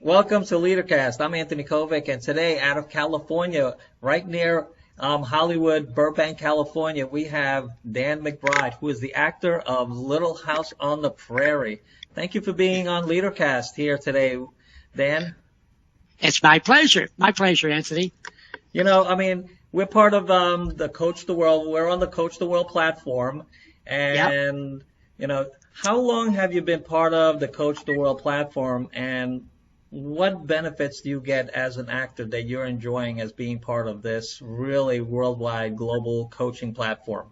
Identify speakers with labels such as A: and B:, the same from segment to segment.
A: Welcome to LeaderCast. I'm Anthony Kovic, and today out of California, right near Hollywood, Burbank, California, we have Dan McBride, who is the actor of Little House on the Prairie. Thank you for being on LeaderCast here today, Dan.
B: It's my pleasure. My pleasure, Anthony.
A: We're part of the Coach the World. We're on the Coach the World platform, and how long have you been part of the Coach the World platform, and what benefits do you get as an actor that you're enjoying as being part of this really worldwide global coaching platform?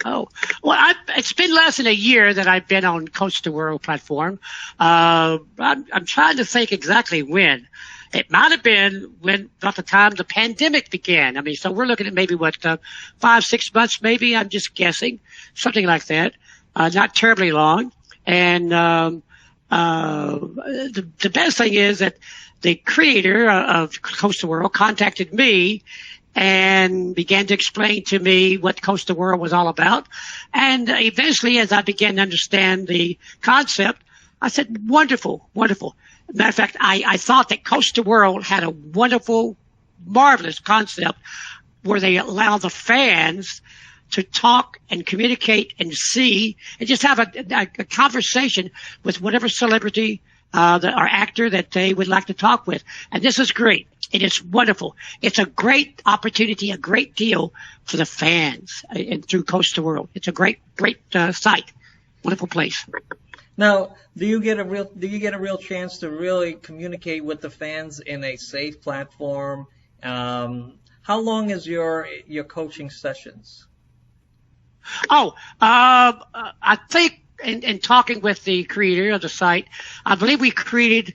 B: Oh, well, it's been less than a year that I've been on Coach the World platform. I'm trying to think exactly when. It might have been about the time the pandemic began. So we're looking at maybe 5, 6 months, maybe. I'm just guessing, something like that. Not terribly long. And the best thing is that the creator of Coach the World contacted me and began to explain to me what Coach the World was all about. And eventually, as I began to understand the concept, I said, wonderful, wonderful. Matter of fact, I thought that Coach the World had a wonderful, marvelous concept where they allow the fans to talk and communicate and see and just have a conversation with whatever celebrity or actor that they would like to talk with. And this is great. It is wonderful. It's a great opportunity, a great deal for the fans and through Coach the World. It's a great site, wonderful place.
A: Now, do you get a real chance to really communicate with the fans in a safe platform? How long is your coaching sessions?
B: I think in talking with the creator of the site, I believe we created.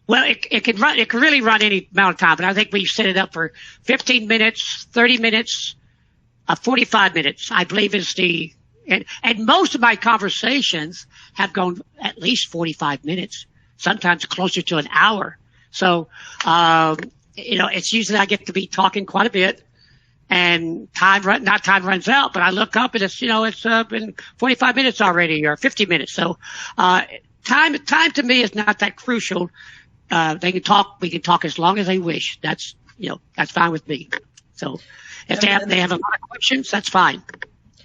B: Well, it can really run any amount of time, but I think we set it up for 15 minutes, 30 minutes, 45 minutes. I believe is the. And most of my conversations have gone at least 45 minutes, sometimes closer to an hour. So, it's usually I get to be talking quite a bit, and time runs out, but I look up and it's been 45 minutes already or 50 minutes. So, time to me is not that crucial. We can talk as long as they wish. That's that's fine with me. So, if they have a lot of questions, that's fine.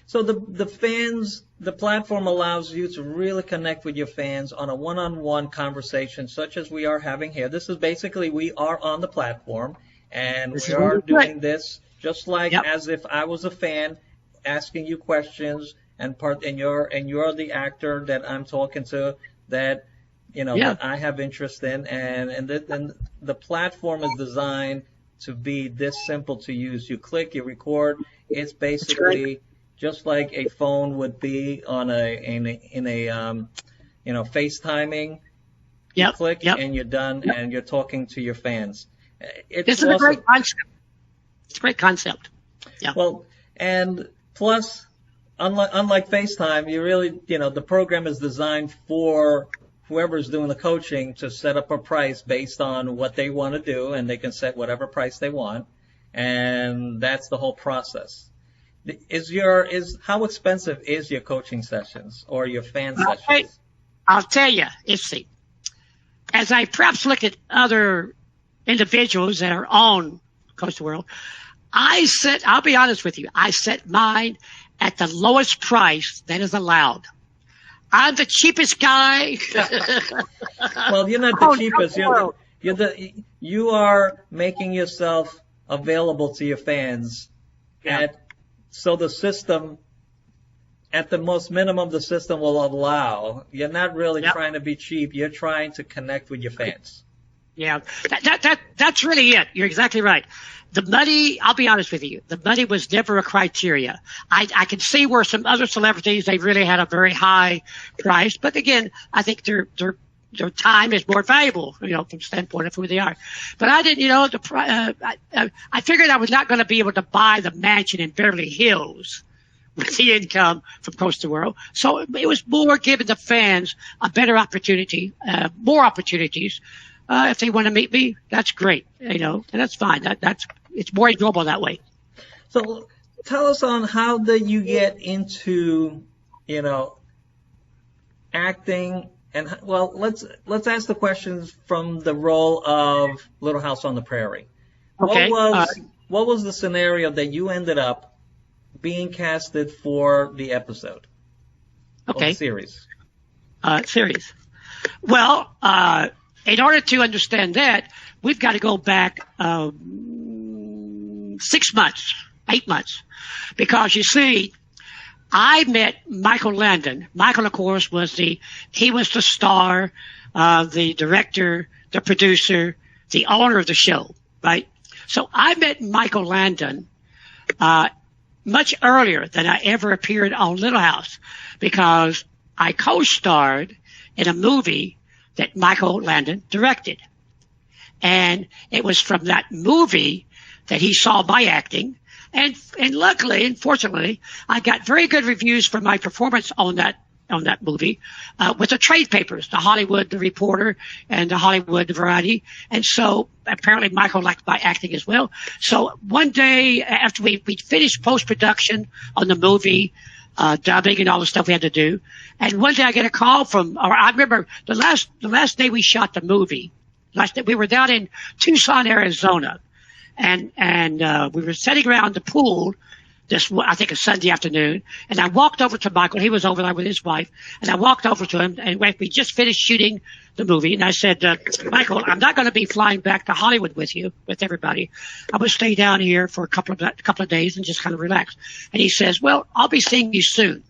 A: So the platform allows you to really connect with your fans on a one-on-one conversation such as we are having here. This is basically, we are on the platform and we are doing this just like as if I was a fan asking you questions and you're the actor that I'm talking to that that I have interest in, and the platform is designed to be this simple to use. You click, you record. It's basically just like a phone would be on FaceTiming. You click and you're done, and you're talking to your fans.
B: This is a great concept. It's a great concept. Yeah.
A: Well, and plus, unlike FaceTime, you really, the program is designed for whoever's doing the coaching to set up a price based on what they want to do, and they can set whatever price they want, and that's the whole process. How expensive is your coaching sessions or your fan sessions?
B: I'll tell you, as I perhaps look at other individuals that are on Coach the World, I'll be honest with you, I set mine at the lowest price that is allowed. I'm the cheapest guy.
A: Well, you're not the cheapest. You are making yourself available to your fans so the system, at the most minimum the system will allow. You're not really trying to be cheap. You're trying to connect with your fans.
B: Yeah, that's really it. You're exactly right. The money, I'll be honest with you, the money was never a criteria. I can see where some other celebrities, they really had a very high price. But again, I think their time is more valuable, from the standpoint of who they are. But I didn't, I figured I was not going to be able to buy the mansion in Beverly Hills with the income from Coach the World. So it was more giving the fans a better opportunity, more opportunities. If they want to meet me, that's great, and that's fine. It's more enjoyable that way.
A: So tell us on how did you get into, acting And well, let's ask the questions from the role of Little House on the Prairie.
B: Okay.
A: What was the scenario that you ended up being casted for the episode?
B: Okay.
A: Or the series.
B: Series. Well, in order to understand that, we've got to go back 6 months, 8 months, because you see, I met Michael Landon. Michael, of course, he was the star, the director, the producer, the owner of the show, right? So I met Michael Landon much earlier than I ever appeared on Little House, because I co-starred in a movie that Michael Landon directed. And it was from that movie that he saw my acting. And luckily and fortunately, I got very good reviews for my performance on that movie, with the trade papers, the Hollywood, the Reporter, and the Hollywood Variety. And so apparently Michael liked my acting as well. So one day after we finished post-production on the movie, dubbing and all the stuff we had to do, and one day I get a call I remember the last day we shot the movie, we were down in Tucson, Arizona. And we were sitting around the pool I think a Sunday afternoon, and I walked over to Michael. He was over there with his wife, and I walked over to him, and we just finished shooting the movie, and I said, Michael, I'm not going to be flying back to Hollywood with you, with everybody. I'm going to stay down here for a couple of days and just kind of relax. And he says, well, I'll be seeing you soon.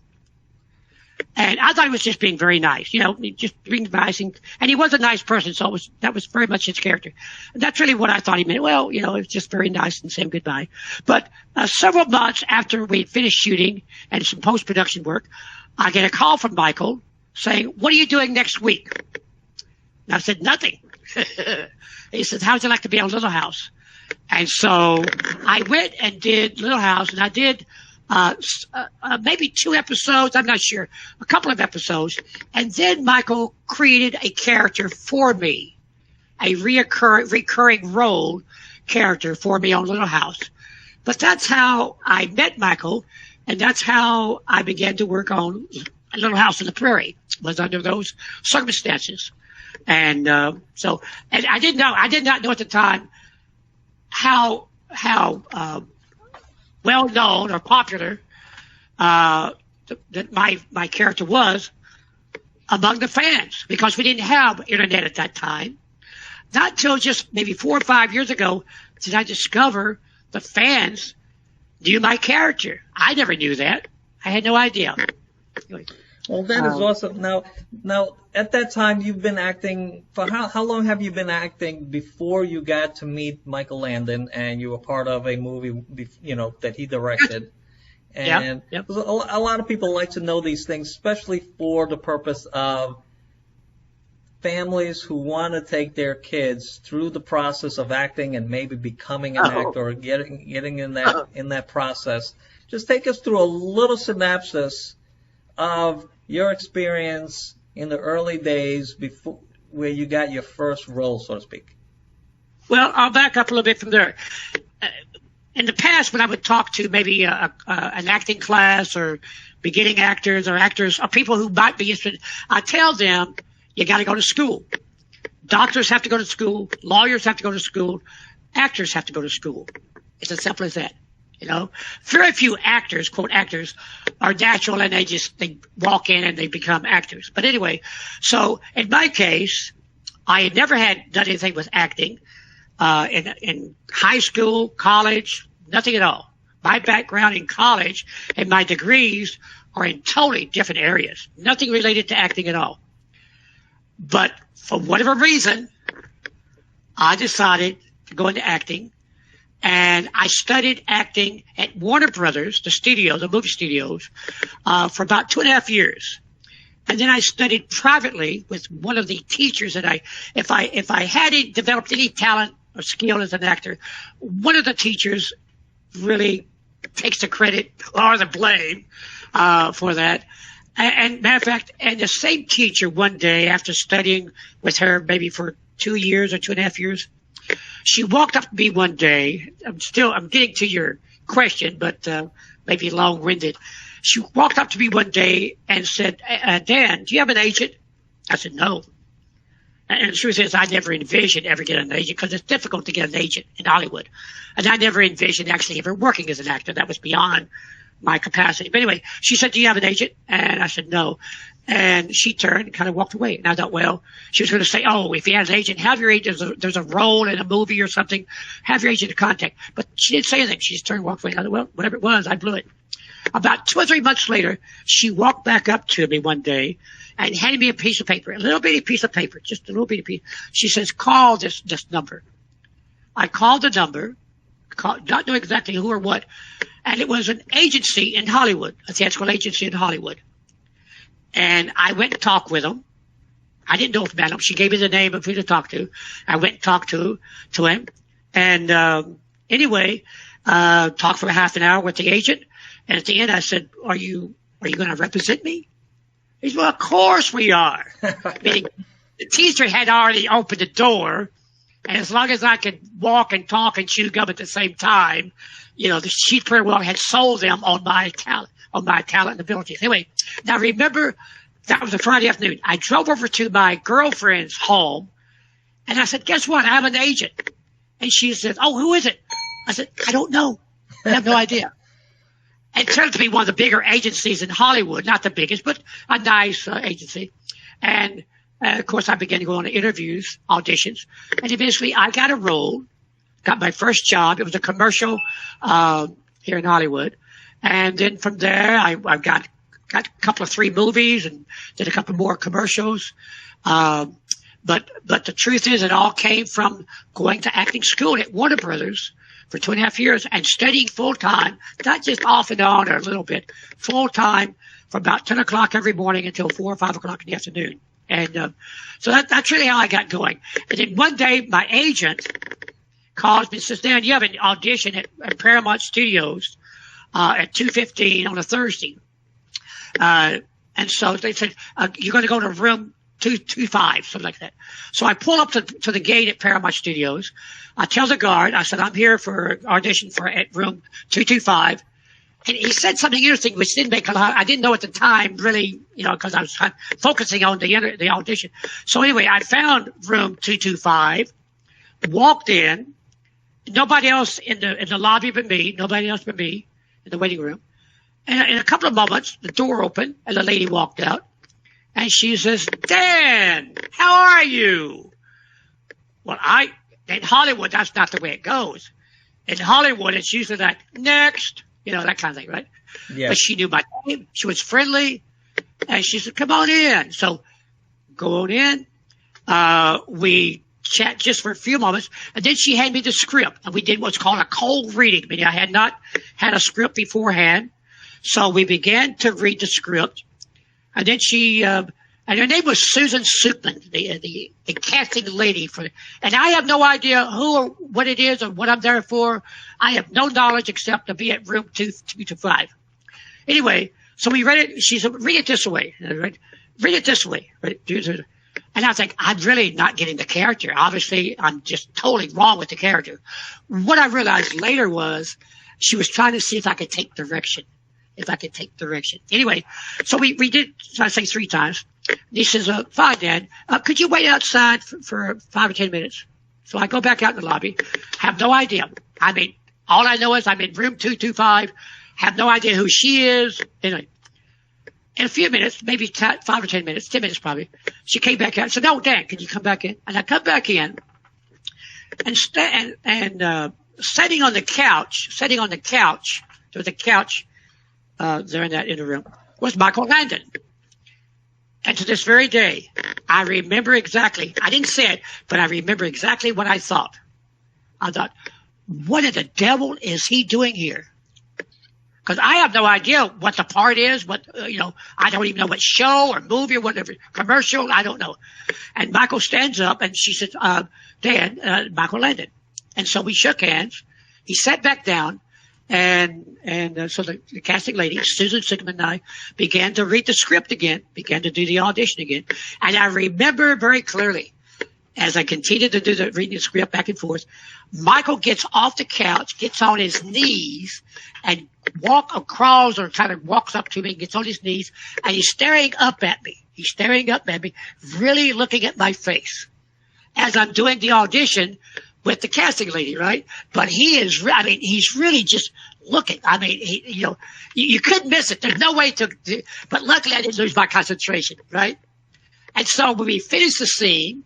B: And I thought he was just being very nice, just being nice. And he was a nice person, so that was very much his character. And that's really what I thought he meant. Well, it was just very nice and saying goodbye. But several months after we finished shooting and some post-production work, I get a call from Michael saying, what are you doing next week? And I said, nothing. He said, how would you like to be on Little House? And so I went and did Little House, and I did maybe 2 episodes, I'm not sure, a couple of episodes. And then Michael created a character for me, a recurring role character for me on Little House. But that's how I met Michael, and that's how I began to work on Little House on the Prairie, was under those circumstances. And so I did not know at the time how well known or popular that my character was among the fans, because we didn't have internet at that time. Not until just maybe 4 or 5 years ago did I discover the fans knew my character. I never knew that. I had no idea.
A: Well, that is awesome. Now, at that time, you've been acting for how long have you been acting before you got to meet Michael Landon and you were part of a movie, that he directed? And
B: yep.
A: A lot of people like to know these things, especially for the purpose of families who want to take their kids through the process of acting and maybe becoming an actor or getting in that process. Just take us through a little synopsis of your experience in the early days before, where you got your first role, so to speak.
B: Well, I'll back up a little bit from there. In the past, when I would talk to maybe an acting class or beginning actors or people who might be interested, I tell them, you got to go to school. Doctors have to go to school. Lawyers have to go to school. Actors have to go to school. It's as simple as that. Very few actors, quote actors, are natural and they walk in and they become actors. But anyway, so in my case, I had never done anything with acting, in high school, college, nothing at all. My background in college and my degrees are in totally different areas. Nothing related to acting at all. But for whatever reason, I decided to go into acting. And I studied acting at Warner Brothers, the movie studios, for about 2.5 years. And then I studied privately with one of the teachers that if I hadn't developed any talent or skill as an actor, one of the teachers really takes the credit or the blame for that. And matter of fact, and the same teacher one day, after studying with her maybe for 2 years or 2.5 years, she walked up to me one day. I'm getting to your question, but maybe long-winded. She walked up to me one day and said, Dan, do you have an agent? I said, no. And she says, I never envisioned ever getting an agent because it's difficult to get an agent in Hollywood. And I never envisioned actually ever working as an actor. That was beyond my capacity. But anyway, she said, do you have an agent? And I said, no. And she turned and kind of walked away. And I thought, well, she was going to say, oh, if you had an agent, have your agent. There's a role in a movie or something. Have your agent in contact. But she didn't say anything. She just turned and walked away. And I thought, well, whatever it was, I blew it. About 2 or 3 months later, she walked back up to me one day and handed me a piece of paper, a little bitty piece of paper, just a little bitty piece. She says, call this number. I called the number, not knowing exactly who or what, and it was an agency in Hollywood, a theatrical agency in Hollywood. And I went and talked with them. I didn't know if about him. She gave me the name of who to talk to. I went and talked to him. And anyway, talked for half an hour with the agent. And at the end, I said, are you going to represent me? He said, well, of course we are. Meaning, the teacher had already opened the door. And as long as I could walk and talk and chew gum at the same time, she pretty well had sold them on my talent and abilities. Anyway, now remember, that was a Friday afternoon. I drove over to my girlfriend's home, and I said, guess what? I have an agent. And she said, oh, who is it? I said, I don't know. I have no idea. It turned out to be one of the bigger agencies in Hollywood, not the biggest, but a nice agency. And, of course, I began to go on to interviews, auditions, and eventually I got a role, got my first job. It was a commercial here in Hollywood. And then from there, I got a couple of 3 movies and did a couple more commercials. But the truth is, it all came from going to acting school at Warner Brothers for 2.5 years and studying full time, not just off and on or a little bit, full time from about 10 o'clock every morning until 4 or 5 o'clock in the afternoon. And so that's really how I got going. And then one day, my agent calls me and says, Dan, you have an audition at Paramount Studios at 2:15 on a Thursday. And so they said, you're going to go to room 225, something like that. So I pull up to the gate at Paramount Studios. I tell the guard, I said, I'm here for audition at room 225. And he said something interesting, which didn't make a lot. I didn't know at the time, really, because I was focusing on the audition. So anyway, I found room 225, walked in, nobody else in the lobby but me, in the waiting room. And in a couple of moments, the door opened and the lady walked out. And she says, Dan, how are you? Well, in Hollywood, that's not the way it goes. In Hollywood, it's usually like, next, that kind of thing, right?
A: Yes.
B: But she knew my name. She was friendly. And she said, come on in. So go on in. We chat just for a few moments. And then she handed me the script. And we did what's called a cold reading. Meaning I had not had a script beforehand. So we began to read the script. And then she, and her name was Susan Suitman, the casting lady and I have no idea who or what it is or what I'm there for. I have no knowledge except to be at room 225. Anyway, so we read it. She said, read it this way. Read it this way. And I think, I'm really not getting the character. Obviously, I'm just totally wrong with the character. What I realized later was she was trying to see if I could take direction. Anyway, so we did, I say 3 times. He says, fine, Dad. Could you wait outside for 5 or 10 minutes? So I go back out in the lobby. Have no idea. I mean, all I know is I'm in room 225. Have no idea who she is. Anyway, in a few minutes, maybe 5 or 10 minutes, 10 minutes probably, she came back out and said, no, Dan, can you come back in? And I come back in and sitting on the couch, there was a couch there in that inner room, was Michael Landon. And to this very day, I remember exactly, I didn't say it, but I remember exactly what I thought. I thought, what in the devil is he doing here? Because I have no idea what the part is, I don't even know what show or movie or whatever, commercial, I don't know. And Michael stands up and she says, Dan, Michael Landon. And so we shook hands. He sat back down. And so the casting lady, Susan Sigmund, and I began to read the script again, began to do the audition again. And I remember very clearly, as I continued to do reading the script back and forth, Michael gets off the couch, gets on his knees, and crawls or kind of walks up to me, gets on his knees, and he's staring up at me. He's staring up at me, really looking at my face as I'm doing the audition with the casting lady, right? But he's really just looking. I mean, you couldn't miss it. There's no way but luckily I didn't lose my concentration, right? And so when we finished the scene,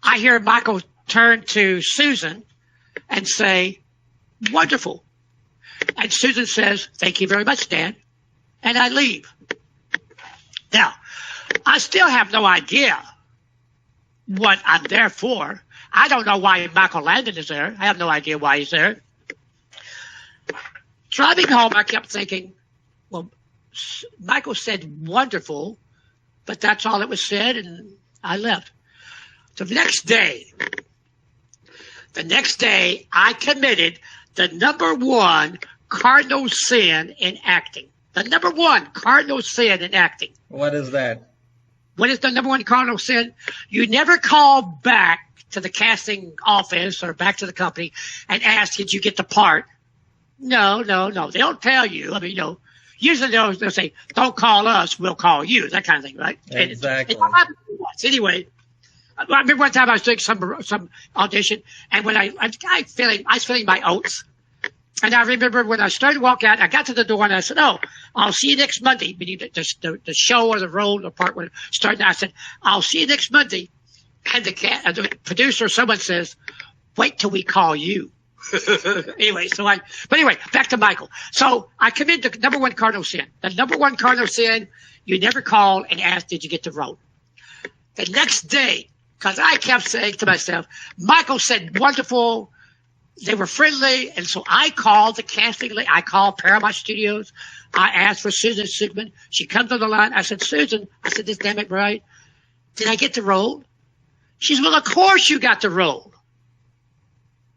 B: I hear Michael turn to Susan and say, "Wonderful." And Susan says, "Thank you very much, Dan." And I leave. Now, I still have no idea what I'm there for. I don't know why Michael Landon is there. I have no idea why he's there. Driving home, I kept thinking, well, Michael said wonderful, but that's all that was said, and I left. The next day, I committed the number one cardinal sin in acting. The number one cardinal sin in acting.
A: What is that?
B: What is the number one cardinal sin? You never call back to the casting office or back to the company and ask, did you get the part? No. They don't tell you. I mean, usually they'll say, don't call us, we'll call you. That kind of thing, right?
A: Exactly.
B: Anyway, I remember one time I was doing some audition, and when I was filling my oats, and I remember when I started to walk out, I got to the door and I said, "Oh, I'll see you next Monday." Meaning the show or the role, the part when starting. I said, "I'll see you next Monday," and the producer, someone says, "Wait till we call you." Anyway, back to Michael. So I committed the number one cardinal sin. The number one cardinal sin: you never call and ask, "Did you get the role?" The next day, because I kept saying to myself, Michael said wonderful. They were friendly, and so I called the casting lady. I called Paramount Studios. I asked for Susan Sigmund. She comes on the line. I said, "Susan," I said, "this Dan McBride, did I get the role?" She said, "Well, of course you got the role."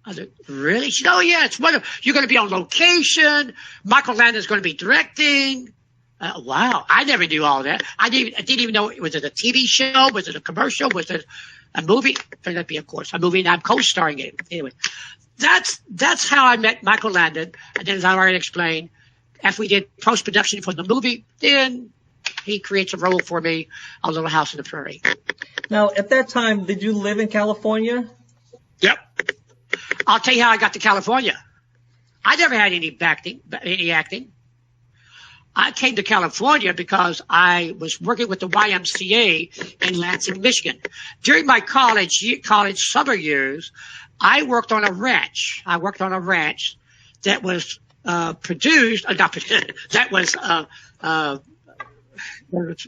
B: I said, "Really?" She said, "Oh, yeah, it's wonderful. You're going to be on location. Michael Landon's going to be directing." Wow, I never knew all that. I didn't even know, was it a TV show? Was it a commercial? Was it a movie? Turned out to be, of course, a movie, and I'm co-starring in it. Anyway. That's how I met Michael Landon. And then, as I already explained, after we did post-production for the movie, then he creates a role for me, A Little House on the Prairie.
A: Now, at that time, did you live in California?
B: Yep. I'll tell you how I got to California. I never had any acting. I came to California because I was working with the YMCA in Lansing, Michigan. During my college summer years, I worked on a ranch. That was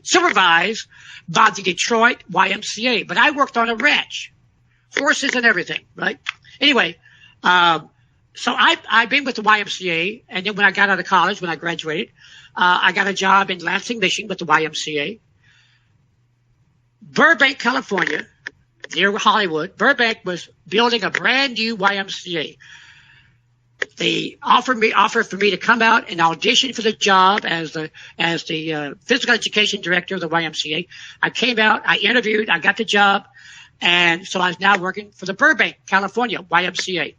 B: supervised by the Detroit YMCA. But I worked on a ranch, horses and everything, right? Anyway, so I've been with the YMCA, and then when I got out of college, when I graduated, I got a job in Lansing, Michigan with the YMCA. Burbank, California, near Hollywood. Burbank was building a brand new YMCA. They offered for me to come out and audition for the job as the physical education director of the YMCA. I came out, I interviewed, I got the job, and so I was now working for the Burbank, California YMCA.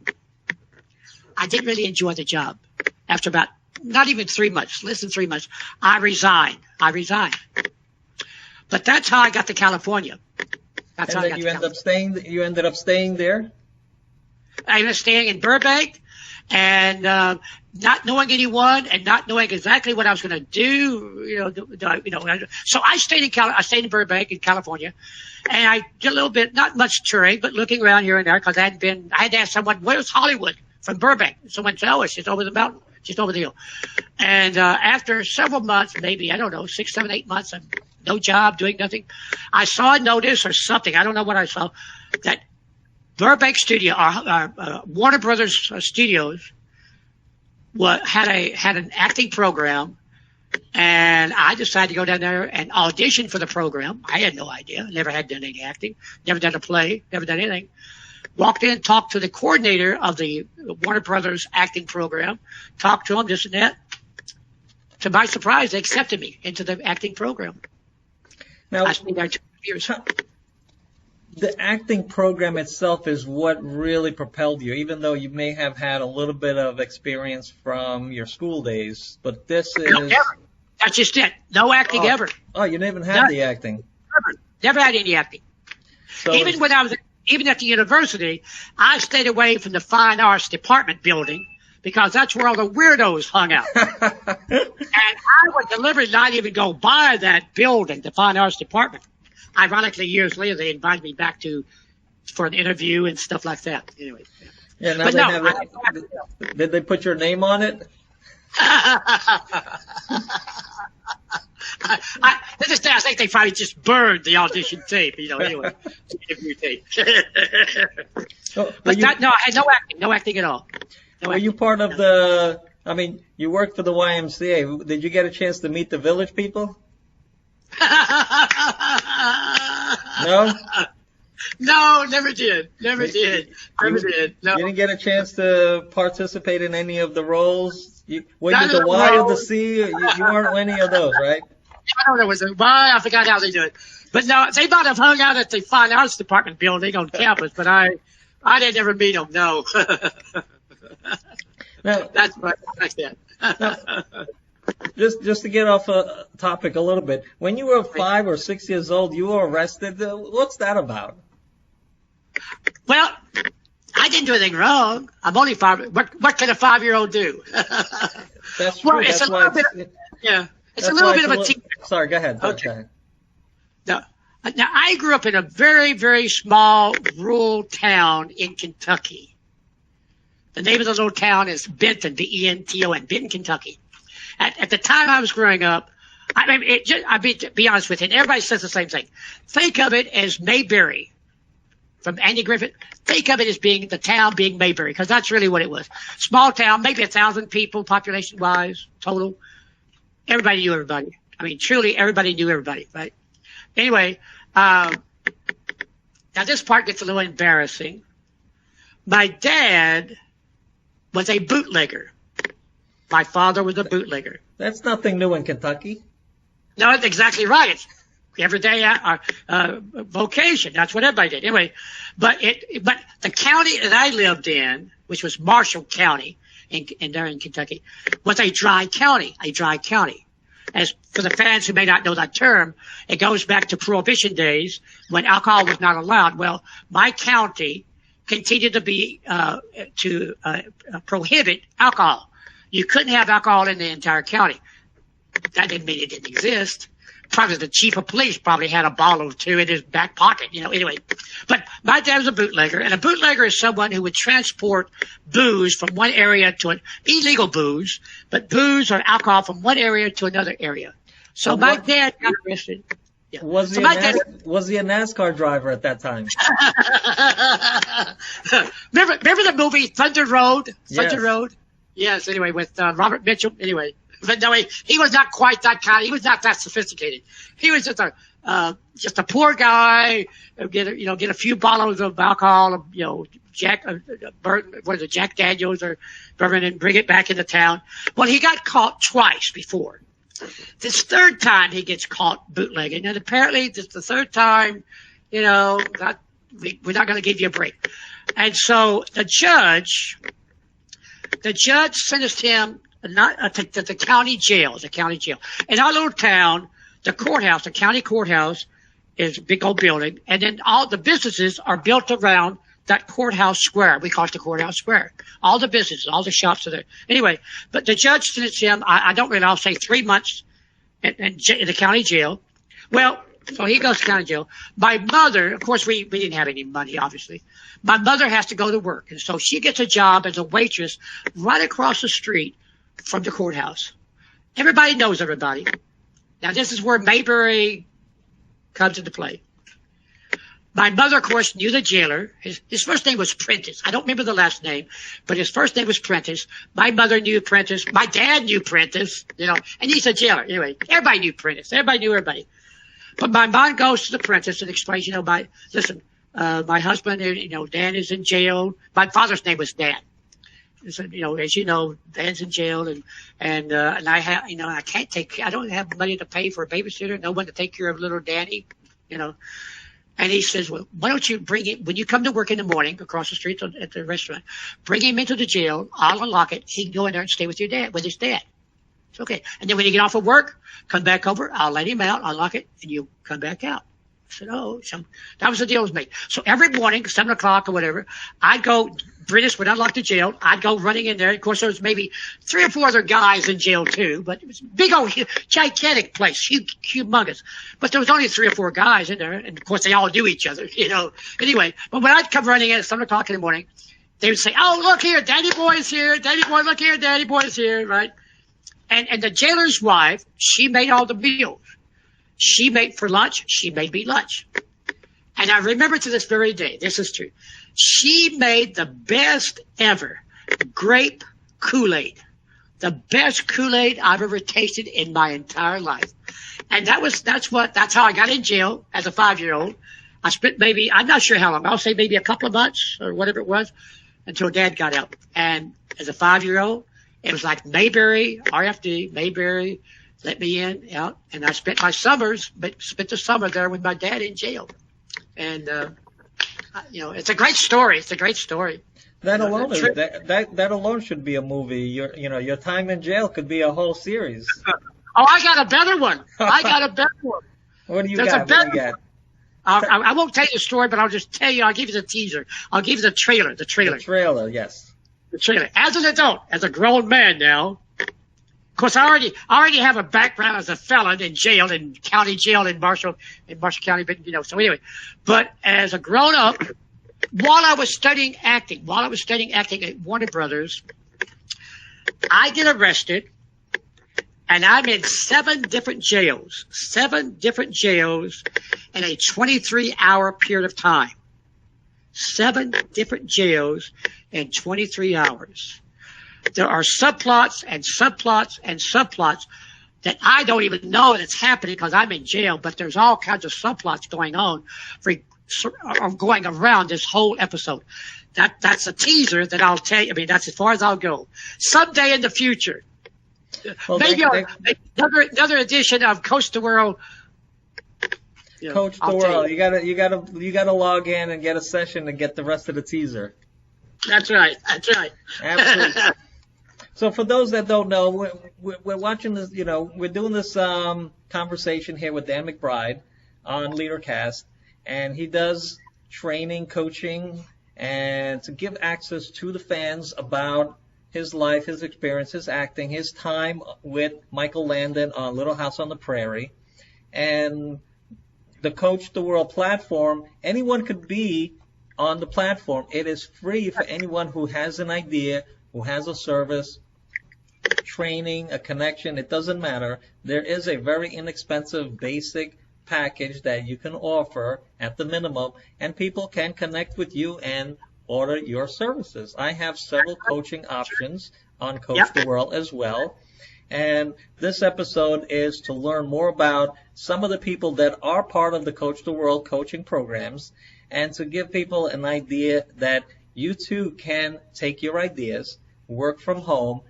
B: I didn't really enjoy the job. After about not even 3 months, less than 3 months, I resigned. But that's how I got to California.
A: And then you ended up staying there?
B: I ended up staying in Burbank, and not knowing anyone and not knowing exactly what I was going to do, So I stayed in Burbank in California, and I did a little bit, not much touring, but looking around here and there, because I had to ask someone, where's Hollywood from Burbank? Someone said, "Oh, it's just over the mountain, just over the hill." And after several months, maybe, I don't know, 6, 7, 8 months of no job, doing nothing, I saw a notice or something, I don't know what I saw, that Burbank Studio, Warner Brothers Studios, had an acting program, and I decided to go down there and audition for the program. I had no idea, never had done any acting, never done a play, never done anything. Walked in, talked to the coordinator of the Warner Brothers acting program, talked to him, this and that. To my surprise, they accepted me into the acting program.
A: Now,
B: I spent there 2 years.
A: The acting program itself is what really propelled you, even though you may have had a little bit of experience from your school days. But this is...
B: No, That's just it. No acting ever.
A: Oh, you didn't even have the acting.
B: Never had any acting.
A: So
B: Even at the university, I stayed away from the fine arts department building because that's where all the weirdos hung out. And I would deliberately not even go by that building, the fine arts department. Ironically, years later, they invited me back for an interview and stuff like that. Anyway.
A: Yeah, now did they put your name on it?
B: I think they probably just burned the audition tape, anyway, interview tape. I had no acting at all.
A: Were you part of you worked for the YMCA. Did you get a chance to meet the village people? No?
B: No, never did. No.
A: You didn't get a chance to participate in any of the roles? Were you the Y of the C? You weren't any of those, right?
B: I don't know. Was it Y? I forgot how they do it. But no, they might have hung out at the Fine Arts Department building on campus, but I didn't ever meet them, no.
A: Now,
B: that's what I said.
A: Just to get off a topic a little bit, when you were 5 or 6 years old, you were arrested. What's that about?
B: Well, I didn't do anything wrong. I'm only 5. What can a 5-year-old do?
A: That's true.
B: Well, it's a little bit. Yeah, it's a little bit of a.
A: Sorry, go ahead.
B: Okay.
A: Go ahead.
B: Now, I grew up in a very, very small rural town in Kentucky. The name of the little town is Benton, B-E-N-T-O-N, Benton, Kentucky. At the time I was growing up, to be honest with you, and everybody says the same thing. Think of it as Mayberry from Andy Griffith. Think of it as being the town being Mayberry, because that's really what it was. Small town, maybe 1,000 people population-wise total. Everybody knew everybody. I mean, truly, everybody knew everybody, right? Anyway, now this part gets a little embarrassing. My dad was a bootlegger. My father was a bootlegger.
A: That's nothing new in Kentucky.
B: No, that's exactly right. It's everyday vocation. That's what everybody did. Anyway, but the county that I lived in, which was Marshall County there in Kentucky, was a dry county. A dry county. As for the fans who may not know that term, it goes back to Prohibition days when alcohol was not allowed. Well, my county continued to be prohibit alcohol. You couldn't have alcohol in the entire county. That didn't mean it didn't exist. Probably the chief of police probably had a bottle or two in his back pocket, anyway. But my dad was a bootlegger, and a bootlegger is someone who would transport booze from one area to illegal booze, but booze or alcohol from one area to another area. So my dad got arrested. Yeah.
A: Was he a NASCAR driver at that time?
B: remember the movie Thunder Road?
A: Yes.
B: Thunder Road? Yes, anyway, with Robert Mitchum. Anyway, but no, he was not quite that kind. He was not that sophisticated. He was just a poor guy. Get a few bottles of alcohol, Jack Daniels or bourbon, and bring it back into town. Well, he got caught twice before. This third time he gets caught bootlegging, and apparently this the third time, we're not going to give you a break. And so the judge sentenced him to the county jail. In our little town, the county courthouse is a big old building, and then all the businesses are built around that courthouse square. We call it the courthouse square. All the businesses, all the shops are there. Anyway, but the judge sentenced him, I'll say 3 months in the county jail. Well, so he goes to county jail. My mother, of course, we didn't have any money, obviously. My mother has to go to work, and so she gets a job as a waitress right across the street from the courthouse. Everybody knows everybody. Now, this is where Mayberry comes into play. My mother, of course, knew the jailer. His first name was Prentice. I don't remember the last name, but his first name was Prentice. My mother knew Prentice. My dad knew Prentice, and he's a jailer. Anyway, everybody knew Prentice. Everybody knew everybody. But my mom goes to the Prentice and explains, my husband, Dan is in jail. My father's name was Dan. So, as you know, Dan's in jail, and I have, I don't have money to pay for a babysitter, no one to take care of little Danny, And he says, well, why don't you bring him, when you come to work in the morning across the street at the restaurant, bring him into the jail, I'll unlock it, he can go in there and stay with his dad. It's okay. And then when you get off of work, come back over. I'll let him out, unlock it, and you come back out. I said, oh, so that was the deal with me. So every morning, 7 o'clock or whatever, I'd go, British would unlock the jail. I'd go running in there. Of course, there was maybe 3 or 4 other guys in jail too, but it was a big old, gigantic place, humongous. But there was only 3 or 4 guys in there, and of course, they all knew each other, you know. Anyway, but when I'd come running in at 7 o'clock in the morning, they would say, oh, look here, Daddy Boy is here. Daddy Boy, look here, Daddy Boy is here, right? And the jailer's wife, she made all the meals. She made for lunch. She made me lunch. And I remember to this very day, this is true. She made the best ever grape Kool-Aid. The best Kool-Aid I've ever tasted in my entire life. And that's how I got in jail as a 5-year-old. I spent maybe, I'm not sure how long, I'll say maybe a couple of months or whatever it was until Dad got out. And as a 5-year-old, it was like Mayberry, RFD, Mayberry, let me in, out, and I spent the summer there with my dad in jail. And, you know, it's a great story. It's a great story.
A: That alone should be a movie. Your time in jail could be a whole series.
B: Oh, I got a better one.
A: What do you
B: There's
A: got?
B: a better one. I won't tell you the story, but I'll just tell you. I'll give you the teaser. I'll give you the trailer.
A: The trailer, yes.
B: The trailer. As an adult, as a grown man now. Of course, I already have a background as a felon in jail, in county jail in Marshall County, but, you know, so anyway. But as a grown up, while I was studying acting at Warner Brothers, I get arrested, and I'm in 7 different jails in a 23-hour period of time. 7 different jails in 23 hours. There are subplots and subplots and subplots that I don't even know that it's happening because I'm in jail, but there's all kinds of subplots going on going around this whole episode. That's a teaser that I'll tell you. I mean, that's as far as I'll go. Someday in the future, well, maybe another edition of Coach the World.
A: Coach the World. You gotta log in and get a session to get the rest of the teaser.
B: That's right.
A: Absolutely. So for those that don't know, we're watching this, you know, we're doing this conversation here with Dan McBride on LeaderCast, and he does training, coaching, and to give access to the fans about his life, his experience, his acting, his time with Michael Landon on Little House on the Prairie. And the Coach the World platform, anyone could be on the platform. It is free for anyone who has an idea, who has a service, training, a connection. It doesn't matter. There is a very inexpensive basic package that you can offer at the minimum, and people can connect with you and order your services. I have several coaching options on Coach the World as well. And this episode is to learn more about some of the people that are part of the Coach the World coaching programs, and to give people an idea that you too can take your ideas, work from home,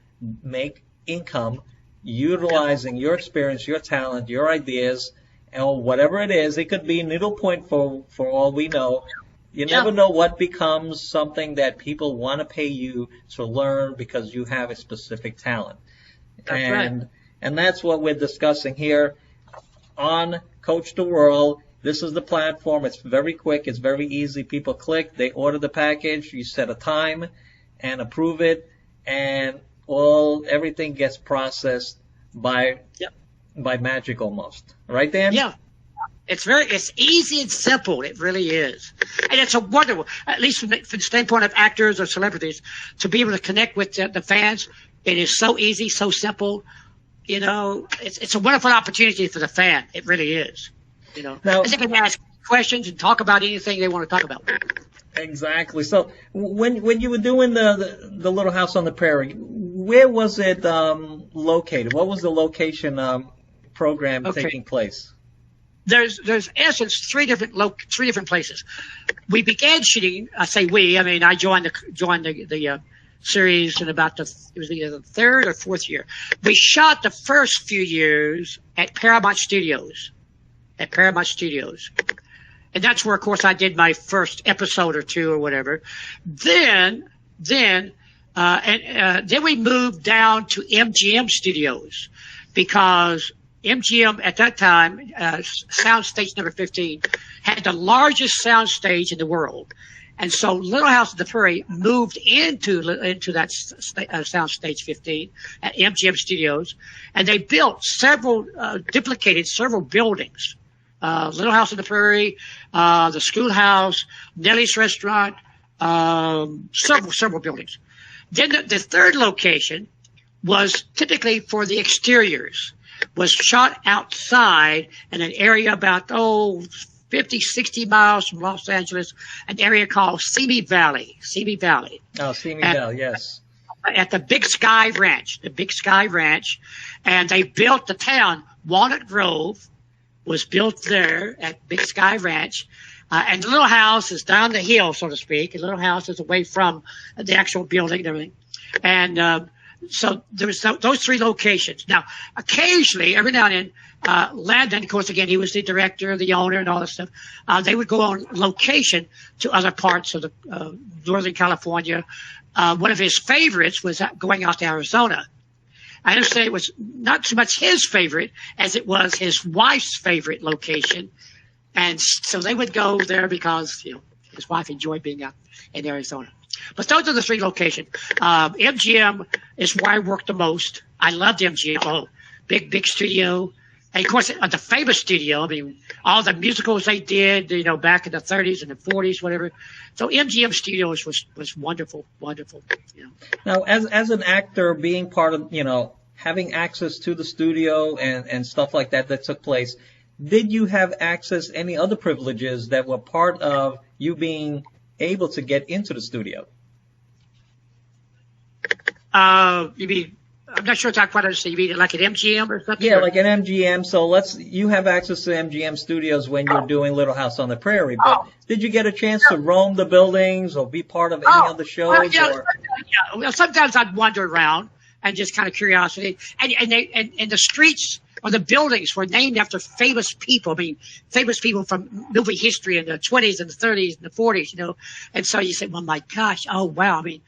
A: make income, utilizing your experience, your talent, your ideas, and whatever it is. It could be needlepoint for all we know. You never know what becomes something that people want to pay you to learn because you have a specific talent.
B: That's right.
A: And that's what we're discussing here on Coach the World. This is the platform. It's very quick. It's very easy. People click. They order the package. You set a time and approve it. And everything gets processed by magic almost. Right, Dan?
B: Yeah. It's easy and simple. It really is. And it's a wonderful, at least from the standpoint of actors or celebrities, to be able to connect with the fans. It is so easy, so simple. You know, it's a wonderful opportunity for the fan. It really is. You know, now, they can ask questions and talk about anything they want to talk about.
A: Exactly. So when you were doing the Little House on the Prairie, where was it located? What was the location program taking place?
B: There's in essence three different places. We began shooting. I say we. I mean, I joined the series in about it was either the 3rd or 4th year. We shot the first few years at Paramount Studios. And that's where, of course, I did my first episode or 2 or whatever. Then And then we moved down to MGM Studios because MGM at that time, soundstage number 15, had the largest soundstage in the world. And so Little House on the Prairie moved into that soundstage 15 at MGM Studios, and they built duplicated several buildings. Little House on the Prairie, the schoolhouse, Nellie's restaurant, several buildings. Then the third location was typically for the exteriors, was shot outside in an area about 50, 60 miles from Los Angeles, an area called Simi Valley.
A: Oh, Simi Valley, yes.
B: At the Big Sky Ranch, and they built the town. Walnut Grove was built there at Big Sky Ranch. And the little house is down the hill, so to speak. The little house is away from the actual building and everything. And so there was those three locations. Now, occasionally, every now and then, Landon, of course, again, he was the director, the owner, and all that stuff. They would go on location to other parts of the Northern California. One of his favorites was going out to Arizona. I understand it was not so much his favorite as it was his wife's favorite location. And so they would go there because, his wife enjoyed being out in Arizona. But those are the three locations. MGM is where I worked the most. I loved MGM. Oh, big studio. And of course, the famous studio, I mean, all the musicals they did, back in the 30s and the 40s, whatever. So MGM Studios was wonderful.
A: Now, as an actor, being part of, having access to the studio and stuff like that took place, did you have access any other privileges that were part of you being able to get into the studio?
B: You mean, I'm not sure if I quite understand. You mean like at MGM or something?
A: Yeah, like at MGM. So you have access to MGM Studios when you're doing Little House on the Prairie. But did you get a chance to roam the buildings or be part of any of the shows?
B: Well, sometimes I'd wander around and just kind of curiosity. And the streets or the buildings were named after famous people. I mean, famous people from movie history in the 20s and the 30s and the 40s, And so you say, well, my gosh, oh, wow. I mean,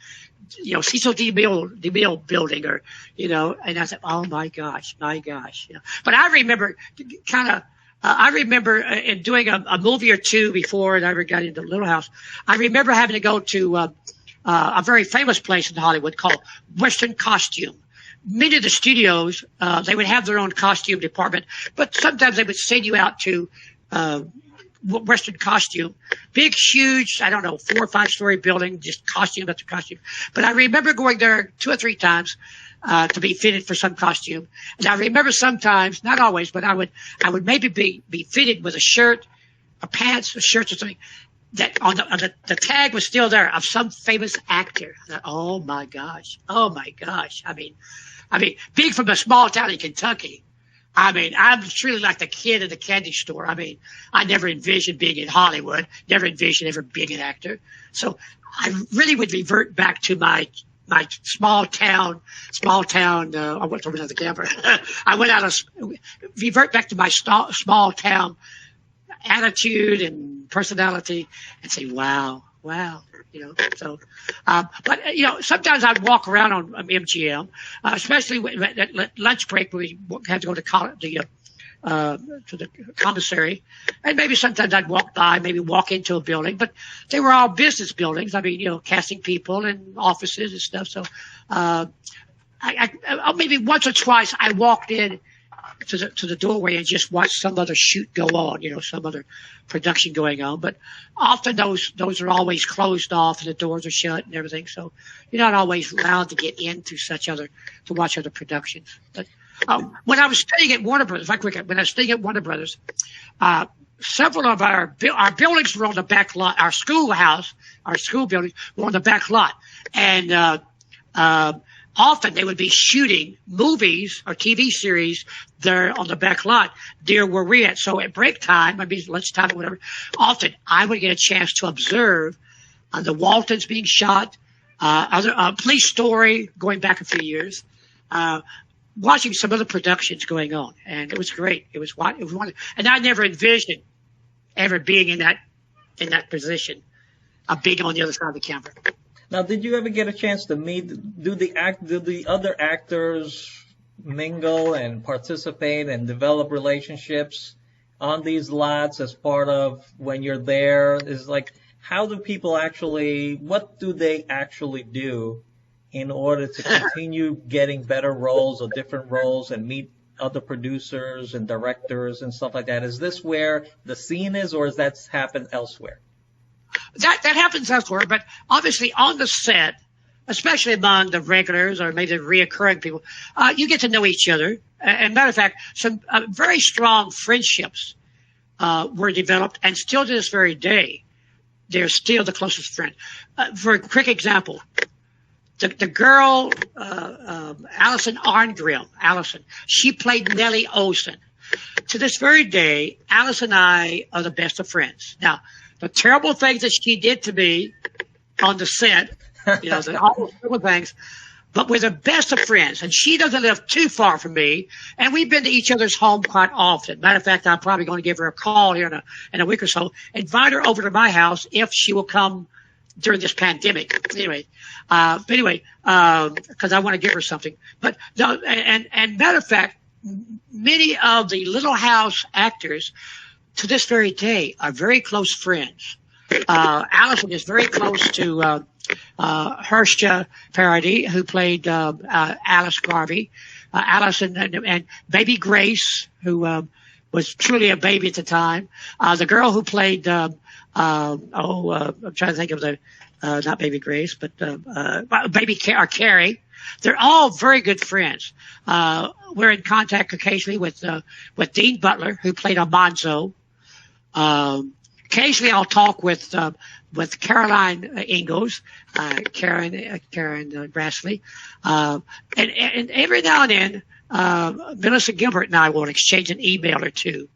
B: Cecil DeMille building or, and I said, oh, my gosh. But I remember in doing a movie or two before I ever got into Little House, I remember having to go to a very famous place in Hollywood called Western Costume. Many of the studios, they would have their own costume department, but sometimes they would send you out to Western Costume. Big, huge, 4 or 5 story building, just costume after costume. But I remember going there 2 or 3 times to be fitted for some costume. And I remember sometimes, not always, but I would maybe be fitted with a shirt, a pants, a shirt or something that on the tag was still there of some famous actor. I thought, oh my gosh. I mean, being from a small town in Kentucky, I'm truly like the kid in the candy store. I mean, I never envisioned being in Hollywood, never envisioned ever being an actor. So I really would revert back to my small town, I went over another camera. Revert back to my small town attitude and personality and say, wow. So, but sometimes I'd walk around on MGM, especially at lunch break when we had to go to the commissary, and maybe sometimes I'd walk into a building, but they were all business buildings. I mean, casting people and offices and stuff. So, I maybe once or twice I walked in to the doorway and just watch some other shoot go on, some other production going on. But often those are always closed off and the doors are shut and everything. So you're not always allowed to get into to watch other productions. But when I was staying at Warner Brothers, several of our buildings were on the back lot. Our school buildings were on the back lot, and often they would be shooting movies or TV series there on the back lot near where we're at. So at break time, maybe lunchtime or whatever, often I would get a chance to observe the Waltons being shot, other Police Story going back a few years, watching some other productions going on, and it was great. It was wonderful, and I never envisioned ever being in that position of being on the other side of the camera.
A: Now, did you ever get a chance to meet, do the other actors mingle and participate and develop relationships on these lots as part of when you're there? Is like, how do people actually, what do they actually do in order to continue getting better roles or different roles and meet other producers and directors and stuff like that? Is this where the scene is, or does that happen elsewhere?
B: That happens elsewhere, but obviously on the set, especially among the regulars or maybe the reoccurring people, you get to know each other. And matter of fact, some very strong friendships were developed, and still to this very day, they're still the closest friend. For a quick example, the girl, Allison Arngrim, she played Nellie Olson. To this very day, Alice and I are the best of friends. Now, the terrible things that she did to me on the set, all those terrible things, but we're the best of friends. And she doesn't live too far from me, and we've been to each other's home quite often. Matter of fact, I'm probably going to give her a call here in a week or so, invite her over to my house if she will come during this pandemic. Anyway, because I want to give her something. But no, and matter of fact, many of the Little House actors to this very day are very close friends. Allison is very close to Hersha Parody, who played Alice Garvey. Allison and baby Grace, who was truly a baby at the time. The girl who played I'm trying to think of the not baby Grace, but baby Carrie. They're all very good friends. We're in contact occasionally with Dean Butler, who played Almanzo. Occasionally I'll talk with Caroline Ingalls, Karen Grassley, and every now and then Melissa Gilbert and I will exchange an email or two.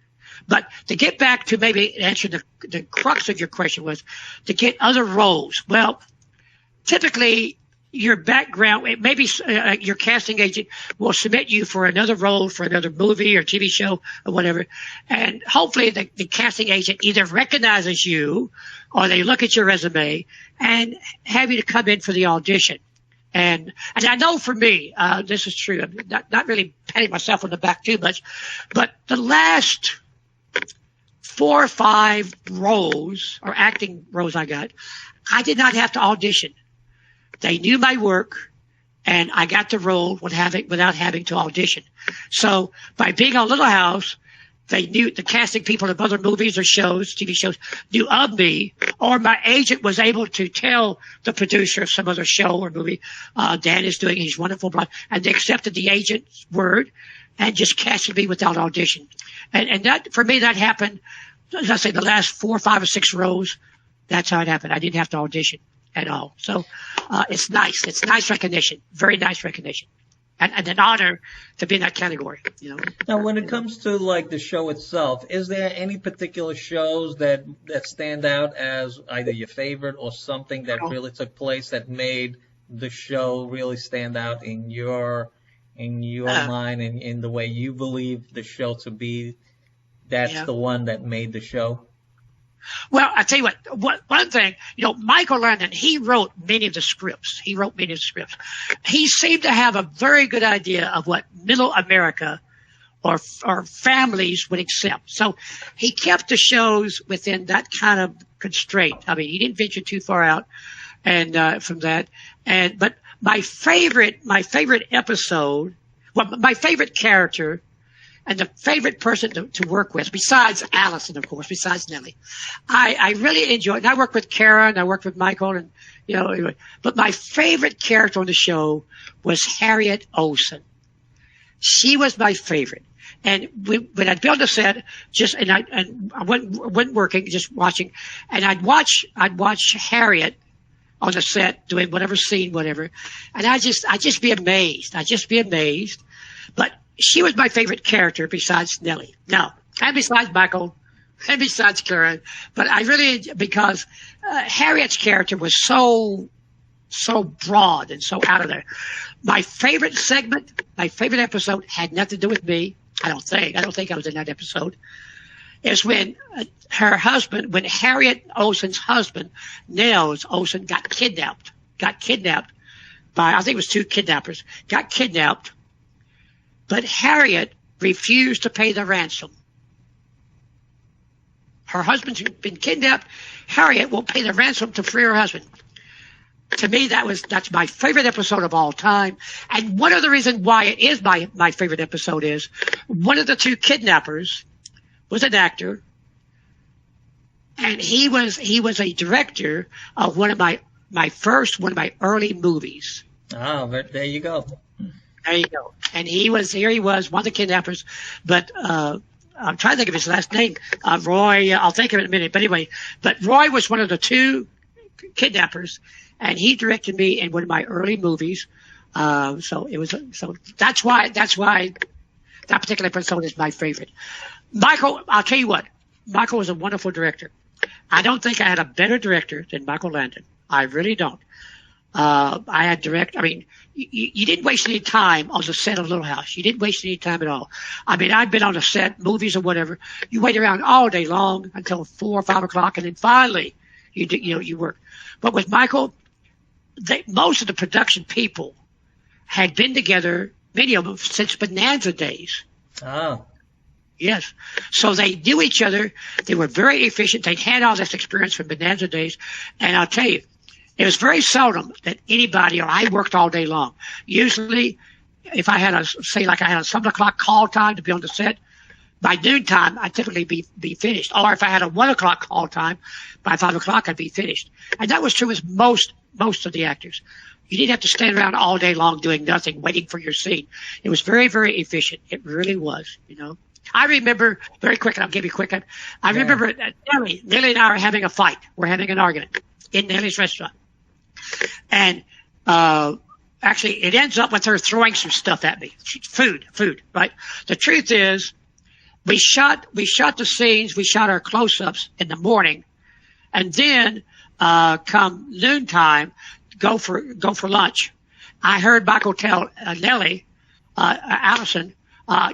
B: But to get back to maybe answer the crux of your question was to get other roles. Well, typically your background, maybe your casting agent will submit you for another role for another movie or TV show or whatever. And hopefully the casting agent either recognizes you or they look at your resume and have you to come in for the audition. And I know for me, this is true. I'm not really patting myself on the back too much, but the last 4 or 5 roles or acting roles I got, I did not have to audition. They knew my work, and I got the role without having to audition. So by being on Little House, they knew the casting people of other movies or shows, TV shows, knew of me, or my agent was able to tell the producer of some other show or movie, Dan is doing, he's wonderful, and they accepted the agent's word and just casted me without audition. And that, for me, that happened, as I say, the last 4, 5, or 6 rows, that's how it happened. I didn't have to audition at all. So it's nice. It's nice recognition, very nice recognition, and an honor to be in that category.
A: Now, when it comes to like the show itself, is there any particular shows that stand out as either your favorite or something that really took place that made the show really stand out in your mind and in the way you believe the show to be? That's the one that made the show.
B: Well, I tell you what, one thing, Michael Landon, he wrote many of the scripts. He seemed to have a very good idea of what middle America or families would accept. So he kept the shows within that kind of constraint. I mean, he didn't venture too far out and from that. But my favorite episode, my favorite character, and the favorite person to work with, besides Allison, of course, besides Nellie, I really enjoyed. And I worked with Karen, I worked with Michael, and anyway. But my favorite character on the show was Harriet Olsen. She was my favorite. And when I'd be on the set, I wasn't working, just watching, and I'd watch Harriet on the set doing whatever scene, whatever, and I'd just be amazed. But she was my favorite character besides Nellie. Now, and besides Michael, and besides Karen, but I really, because Harriet's character was so broad and so out of there. My favorite segment, my favorite episode had nothing to do with me. I don't think I was in that episode. Is when when Harriet Olsen's husband, Nels Olsen, got kidnapped. got kidnapped by, I think it was 2 kidnappers, got kidnapped, but Harriet refused to pay the ransom. Her husband's been kidnapped. Harriet won't pay the ransom to free her husband. To me, that's my favorite episode of all time. And one of the reasons why it is my favorite episode is one of the 2 kidnappers was an actor, and he was a director of one of my early movies.
A: Oh, there you go.
B: There you go. And he was one of the kidnappers, but I'm trying to think of his last name. Roy, I'll think of it in a minute. But anyway, Roy was one of the 2 kidnappers, and he directed me in one of my early movies. So that's why that particular episode is my favorite. Michael, I'll tell you what, Michael was a wonderful director. I don't think I had a better director than Michael Landon. I really don't. You didn't waste any time on the set of Little House. You didn't waste any time at all. I mean, I've been on the set, movies or whatever. You wait around all day long until 4 or 5 o'clock, and then finally you work. But with Michael, most of the production people had been together, many of them, since Bonanza days.
A: Oh.
B: Yes. So they knew each other. They were very efficient. They had all this experience from Bonanza days. And I'll tell you, it was very seldom that I worked all day long. Usually, if I had a 7 o'clock call time to be on the set, by noontime, I'd typically be finished. Or if I had a 1 o'clock call time, by 5 o'clock, I'd be finished. And that was true with most of the actors. You didn't have to stand around all day long doing nothing, waiting for your scene. It was very, very efficient. It really was, I remember, very quick, and I'll give you a quick one. I remember Nellie and I are having a fight. We're having an argument in Nellie's restaurant. And actually, it ends up with her throwing some stuff at me. Food, right? The truth is, we shot the scenes, we shot our close-ups in the morning, and then come noontime, go for lunch. I heard Michael tell Nellie, Allison,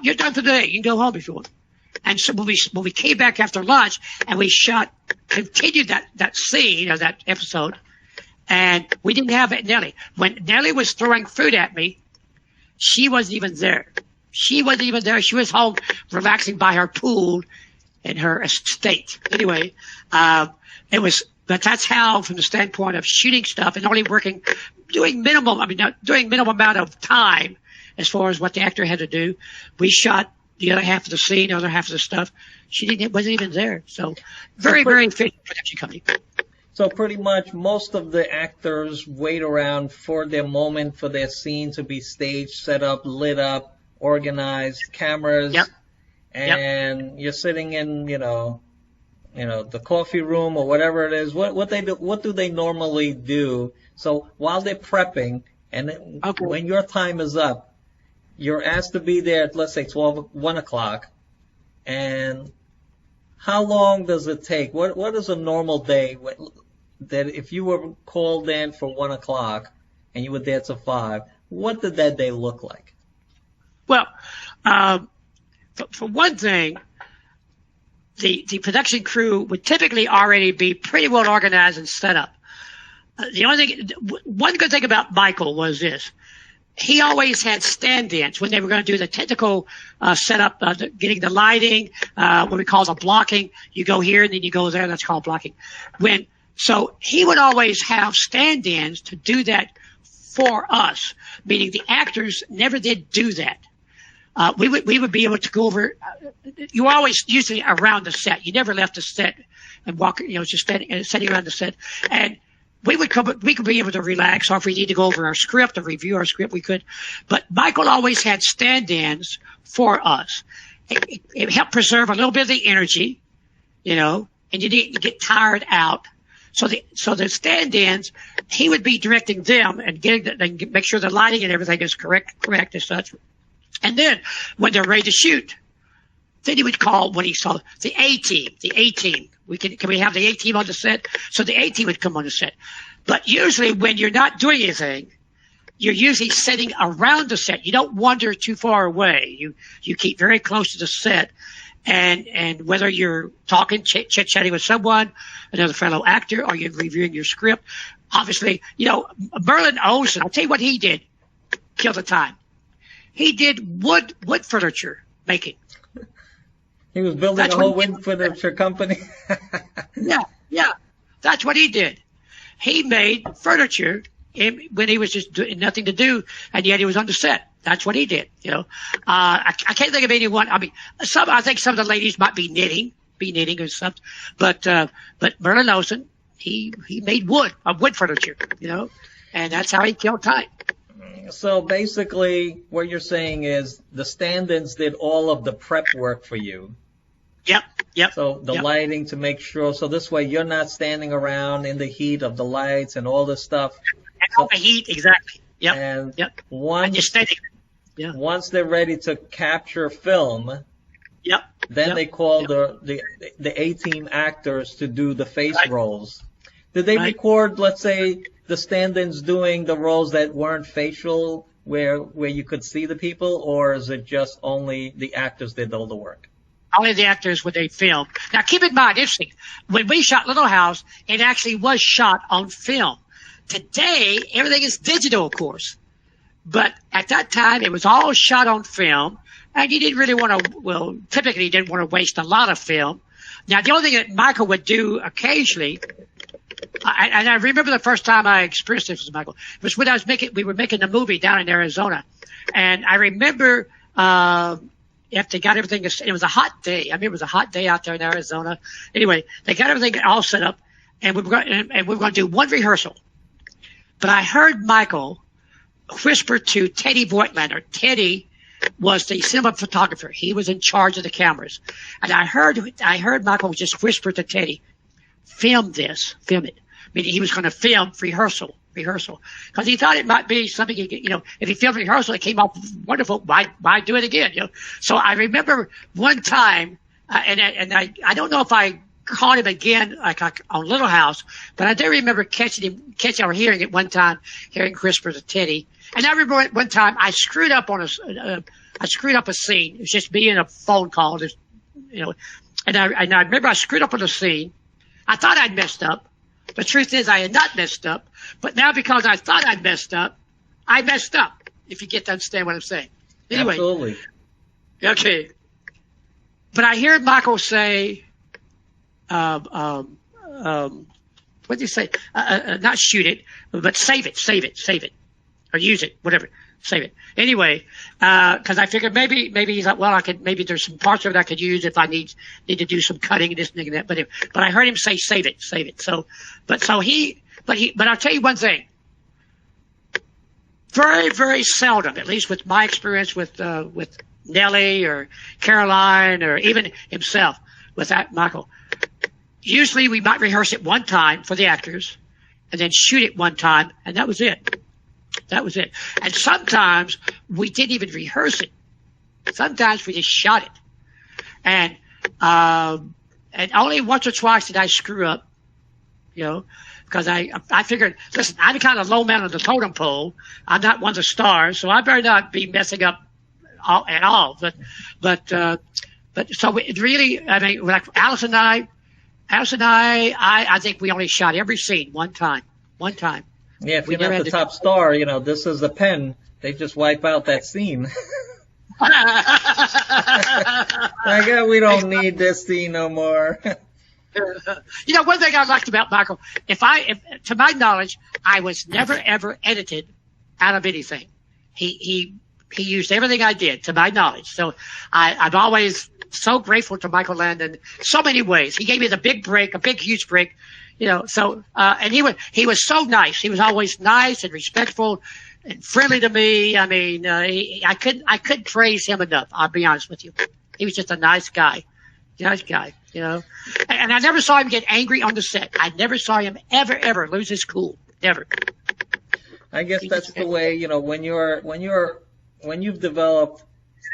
B: you're done for the day. You can go home if you want. And so when we came back after lunch and we continued that scene or that episode, and we didn't have it, Nellie. When Nellie was throwing food at me, she wasn't even there. She was home relaxing by her pool in her estate. Anyway, but that's how, from the standpoint of shooting stuff and only doing minimal amount of time as far as what the actor had to do. We shot the other half of the scene, the other half of the stuff. Wasn't even there. So very, very efficient production company.
A: So pretty much most of the actors wait around for their moment, for their scene to be staged, set up, lit up, organized, cameras.
B: Yep.
A: And you're sitting in, the coffee room or whatever it is. What do they normally do? So while they're prepping, and then when your time is up, you're asked to be there at, let's say, 1 o'clock. And how long does it take? What is a normal day that if you were called in for 1 o'clock and you were there till 5, what did that day look like?
B: Well, for one thing, the production crew would typically already be pretty well organized and set up. One good thing about Michael was this. He always had stand-ins when they were going to do the technical setup, getting the lighting, what we call the blocking. You go here and then you go there. That's called blocking. So he would always have stand-ins to do that for us, meaning the actors never did do that. We would be able to go over. You were always usually around the set. You never left the set and walk. Just sitting around the set. And we could be able to relax, or if we need to go over our script or review our script, we could. But Michael always had stand-ins for us. It helped preserve a little bit of the energy, and you didn't get tired out. So the stand-ins, he would be directing them and make sure the lighting and everything is correct as such. And then when they're ready to shoot, then he would call what he saw the A-team. The A-team. Can we have the A-team on the set? So the A-team would come on the set. But usually when you're not doing anything, you're usually sitting around the set. You don't wander too far away. You keep very close to the set. And whether you're talking, chit-chatting with someone, another fellow actor, or you're reviewing your script, obviously, Merlin Olsen, I'll tell you what he did, kill the time. He did wood furniture making.
A: He was building a whole wood furniture company.
B: Yeah. That's what he did. He made furniture when he was just doing nothing to do, and yet he was on the set. That's what he did. I can't think of anyone. I mean, I think some of the ladies might be knitting or something, but Merlin Olsen, he made wood furniture, and that's how he killed time.
A: So basically, what you're saying is the stand-ins did all of the prep work for you.
B: Yep.
A: So the lighting to make sure, so this way you're not standing around in the heat of the lights and all this stuff.
B: And all the heat, exactly.
A: And
B: once
A: they're ready to capture film, then they call the A-team actors to do the face roles. Did they record, let's say, the stand-ins doing the roles that weren't facial, where you could see the people, or is it just only the actors did all the work?
B: Only the actors when they filmed. Now, keep in mind, interesting, when we shot Little House, it actually was shot on film. Today, everything is digital, of course. But at that time, it was all shot on film, and you didn't really want to, typically you didn't want to waste a lot of film. Now, the only thing that Michael would do occasionally, and I remember the first time I experienced this with Michael, was when we were making a movie down in Arizona. And I remember, if they got everything, it was a hot day. I mean, it was a hot day out there in Arizona. Anyway, they got everything all set up, and we were going to do one rehearsal. But I heard Michael whisper to Teddy Voigtlander. Teddy was the cinema photographer. He was in charge of the cameras. And I heard Michael just whisper to Teddy, film this, film it. Meaning he was going to film rehearsal. Because he thought it might be something, if he filmed rehearsal, it came out wonderful. Why do it again? So I remember one time, and I don't know if I caught him again, like on Little House, but I do remember catching or hearing it one time, hearing whisper to Teddy. And I remember one time I screwed up a scene. It was just me and a phone call, and I remember I screwed up on the scene. I thought I'd messed up. The truth is I had not messed up, but now because I thought I'd messed up, I messed up, if you get to understand what I'm saying. Anyway.
A: Absolutely.
B: Okay. But I hear Michael say, what did he say? Not shoot it, but save it, or use it, whatever. Save it. Anyway, because I figured maybe he's like, well, maybe there's some parts of it I could use if I need to do some cutting and this and that. But I heard him say, save it. So, but I'll tell you one thing. Very, very seldom, at least with my experience with Nellie or Caroline or even himself with that Michael. Usually we might rehearse it one time for the actors and then shoot it one time, and that was it. And sometimes we didn't even rehearse it. Sometimes we just shot it. And only once or twice did I screw up, because I figured, listen, I'm kind of low man on the totem pole. I'm not one of the stars, so I better not be messing up at all. But so it really, I mean, like Alice and I, I think we only shot every scene one time.
A: Yeah, if you're not the top star, this is a pen. They just wipe out that scene. We don't need this scene no more.
B: One thing I liked about Michael, if to my knowledge, I was never ever edited out of anything. He used everything I did, to my knowledge. So I'm always so grateful to Michael Landon in so many ways. He gave me the big break, a big, huge break. And he was so nice. He was always nice and respectful and friendly to me. I mean, I couldn't praise him enough. I'll be honest with you. He was just a nice guy, And I never saw him get angry on the set. I never saw him ever lose his cool. Never.
A: I guess that's the way, when you've developed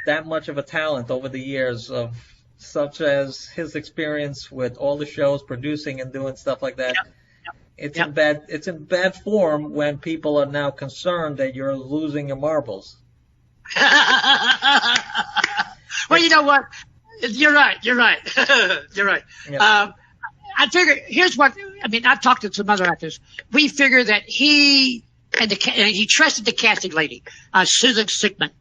A: that much of a talent over the years of, such as his experience with all the shows, producing and doing stuff like that. It's in bad form when people are now concerned that you're losing your marbles.
B: Well, you know what? You're right. You're right.
A: Yeah.
B: I figured, here's what, I mean, I've talked to some other actors. We figured that he trusted the casting lady, Susan Sigmund.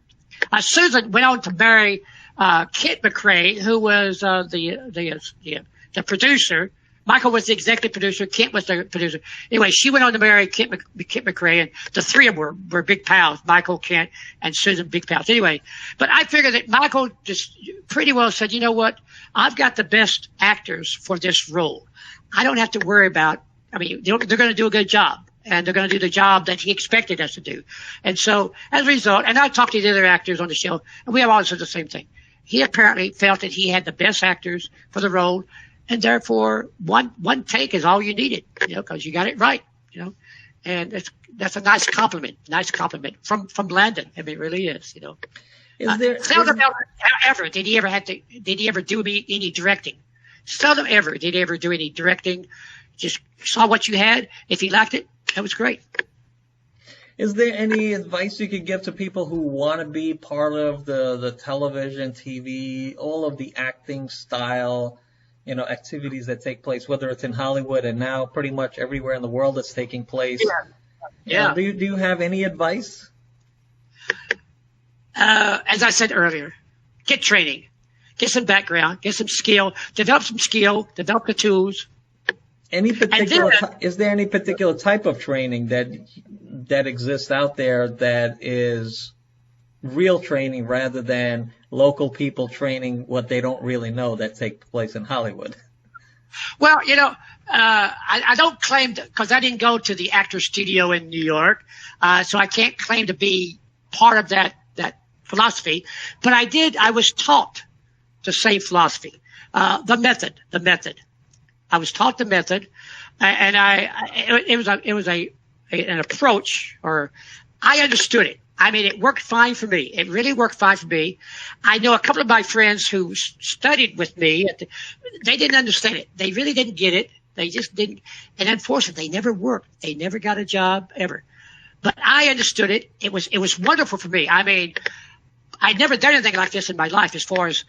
B: Susan went on to marry Kent McRae, who was the producer. Michael was the executive producer. Kent was the producer. Anyway, she went on to marry Kent McRae, and the three of them were big pals. Michael, Kent, and Susan, big pals. Anyway, but I figured that Michael just pretty well said, you know what? I've got the best actors for this role. I don't have to worry about, I mean, they're going to do a good job, and they're going to do the job that he expected us to do. And so, as a result, and I talked to the other actors on the show, and we have all said the same thing. He apparently felt that he had the best actors for the role, and therefore one take is all you needed, because you got it right, and that's a nice compliment from Landon. I mean, it really is, Seldom ever did he ever do any directing. Seldom ever did he ever do any directing. Just saw what you had. If he liked it, that was great.
A: Is there any advice you could give to people who want to be part of the television, TV, all of the acting style, activities that take place, whether it's in Hollywood and now pretty much everywhere in the world that's taking place?
B: Yeah.
A: Do you have any advice?
B: As I said earlier, get training, get some background, get some skill, develop the tools.
A: Is there any particular type of training that exists out there that is real training rather than local people training what they don't really know that take place in Hollywood?
B: Well, I don't claim because I didn't go to the actor studio in New York, so I can't claim to be part of that philosophy. But I was taught the same philosophy, the method. I was taught the method, and it was an approach, or I understood it. I mean, it worked fine for me. It really worked fine for me. I know a couple of my friends who studied with me. They didn't understand it. They really didn't get it. They just didn't. And unfortunately, they never worked. They never got a job ever. But I understood it. It was wonderful for me. I mean, I'd never done anything like this in my life as far as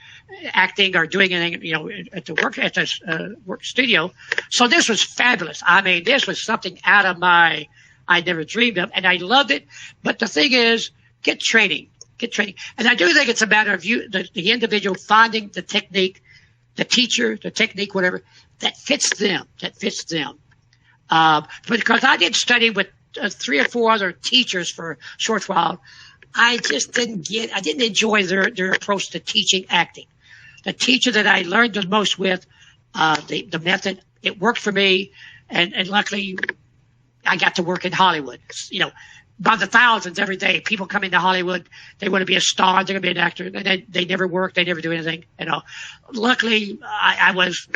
B: acting or doing anything, at the work studio. So this was fabulous. I mean, this was something out of I never dreamed of, and I loved it. But the thing is, get training. And I do think it's a matter of the individual finding the technique, the teacher, the technique, whatever, that fits them. Because I did study with 3 or 4 other teachers for a short while, I just didn't enjoy their approach to teaching acting. The teacher that I learned the most with, the method, it worked for me, and luckily I got to work in Hollywood. By the thousands every day, people come into Hollywood. They want to be a star. They're going to be an actor. They never work. They never do anything. Luckily, I was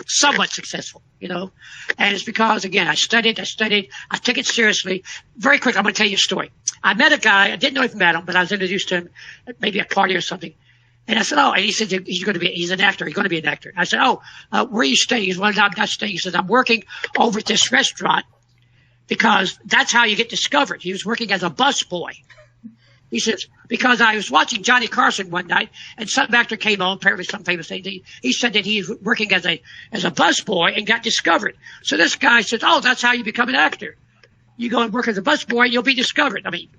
B: somewhat successful. And it's because, again, I studied. I took it seriously. Very quick, I'm going to tell you a story. I met a guy. I didn't know if I met him, but I was introduced to him at maybe a party or something. And I said, and he said, he's an actor. He's going to be an actor. I said, where are you staying? He said, well, I'm not staying. He says, I'm working over at this restaurant, because that's how you get discovered. He was working as a busboy. He says, because I was watching Johnny Carson one night, and some actor came on, apparently some famous thing. He said that he was working as a busboy and got discovered. So this guy says, that's how you become an actor. You go and work as a busboy, you'll be discovered. I mean,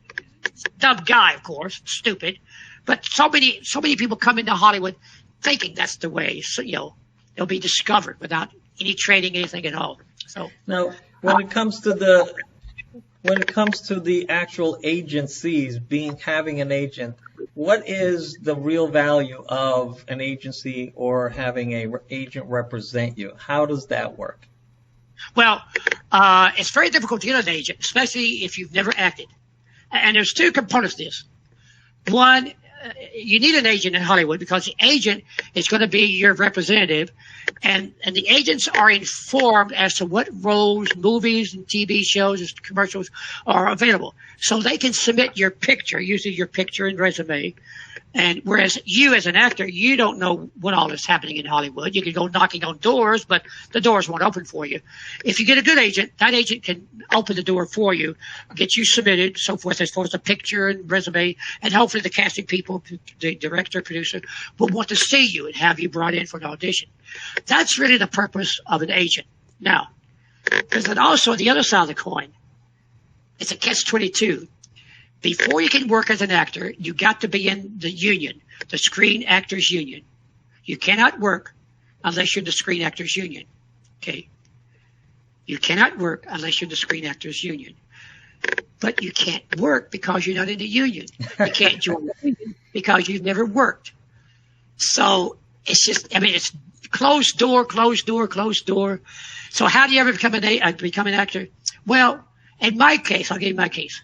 B: dumb guy, of course, stupid. But so many people come into Hollywood thinking that's the way. So, they'll be discovered without any training, anything at all. So
A: now, when it comes to the actual agencies, having an agent, what is the real value of an agency or having an agent represent you? How does that work?
B: Well, it's very difficult to get an agent, especially if you've never acted. And there's 2 components to this. One, you need an agent in Hollywood because the agent is going to be your representative, and the agents are informed as to what roles, movies, and TV shows and commercials are available. So they can submit your picture, usually your picture and resume. And whereas you as an actor, you don't know what all is happening in Hollywood. You can go knocking on doors, but the doors won't open for you. If you get a good agent, that agent can open the door for you, get you submitted, so forth, as far as a picture and resume, and hopefully the casting people, the director, producer, will want to see you and have you brought in for an audition. That's really the purpose of an agent. Now, There's also the other side of the coin. It's a catch-22. Before you can work as an actor, you got to be in the union, the Screen Actors Union. You cannot work unless you're in the Screen Actors Union. Okay? You cannot work unless you're in the Screen Actors Union. But you can't work because you're not in the union. You can't join the union because you've never worked. So it's just, I mean, it's closed door, closed door, closed door. So how do you ever become an actor? Well, in my case, I'll give you my case.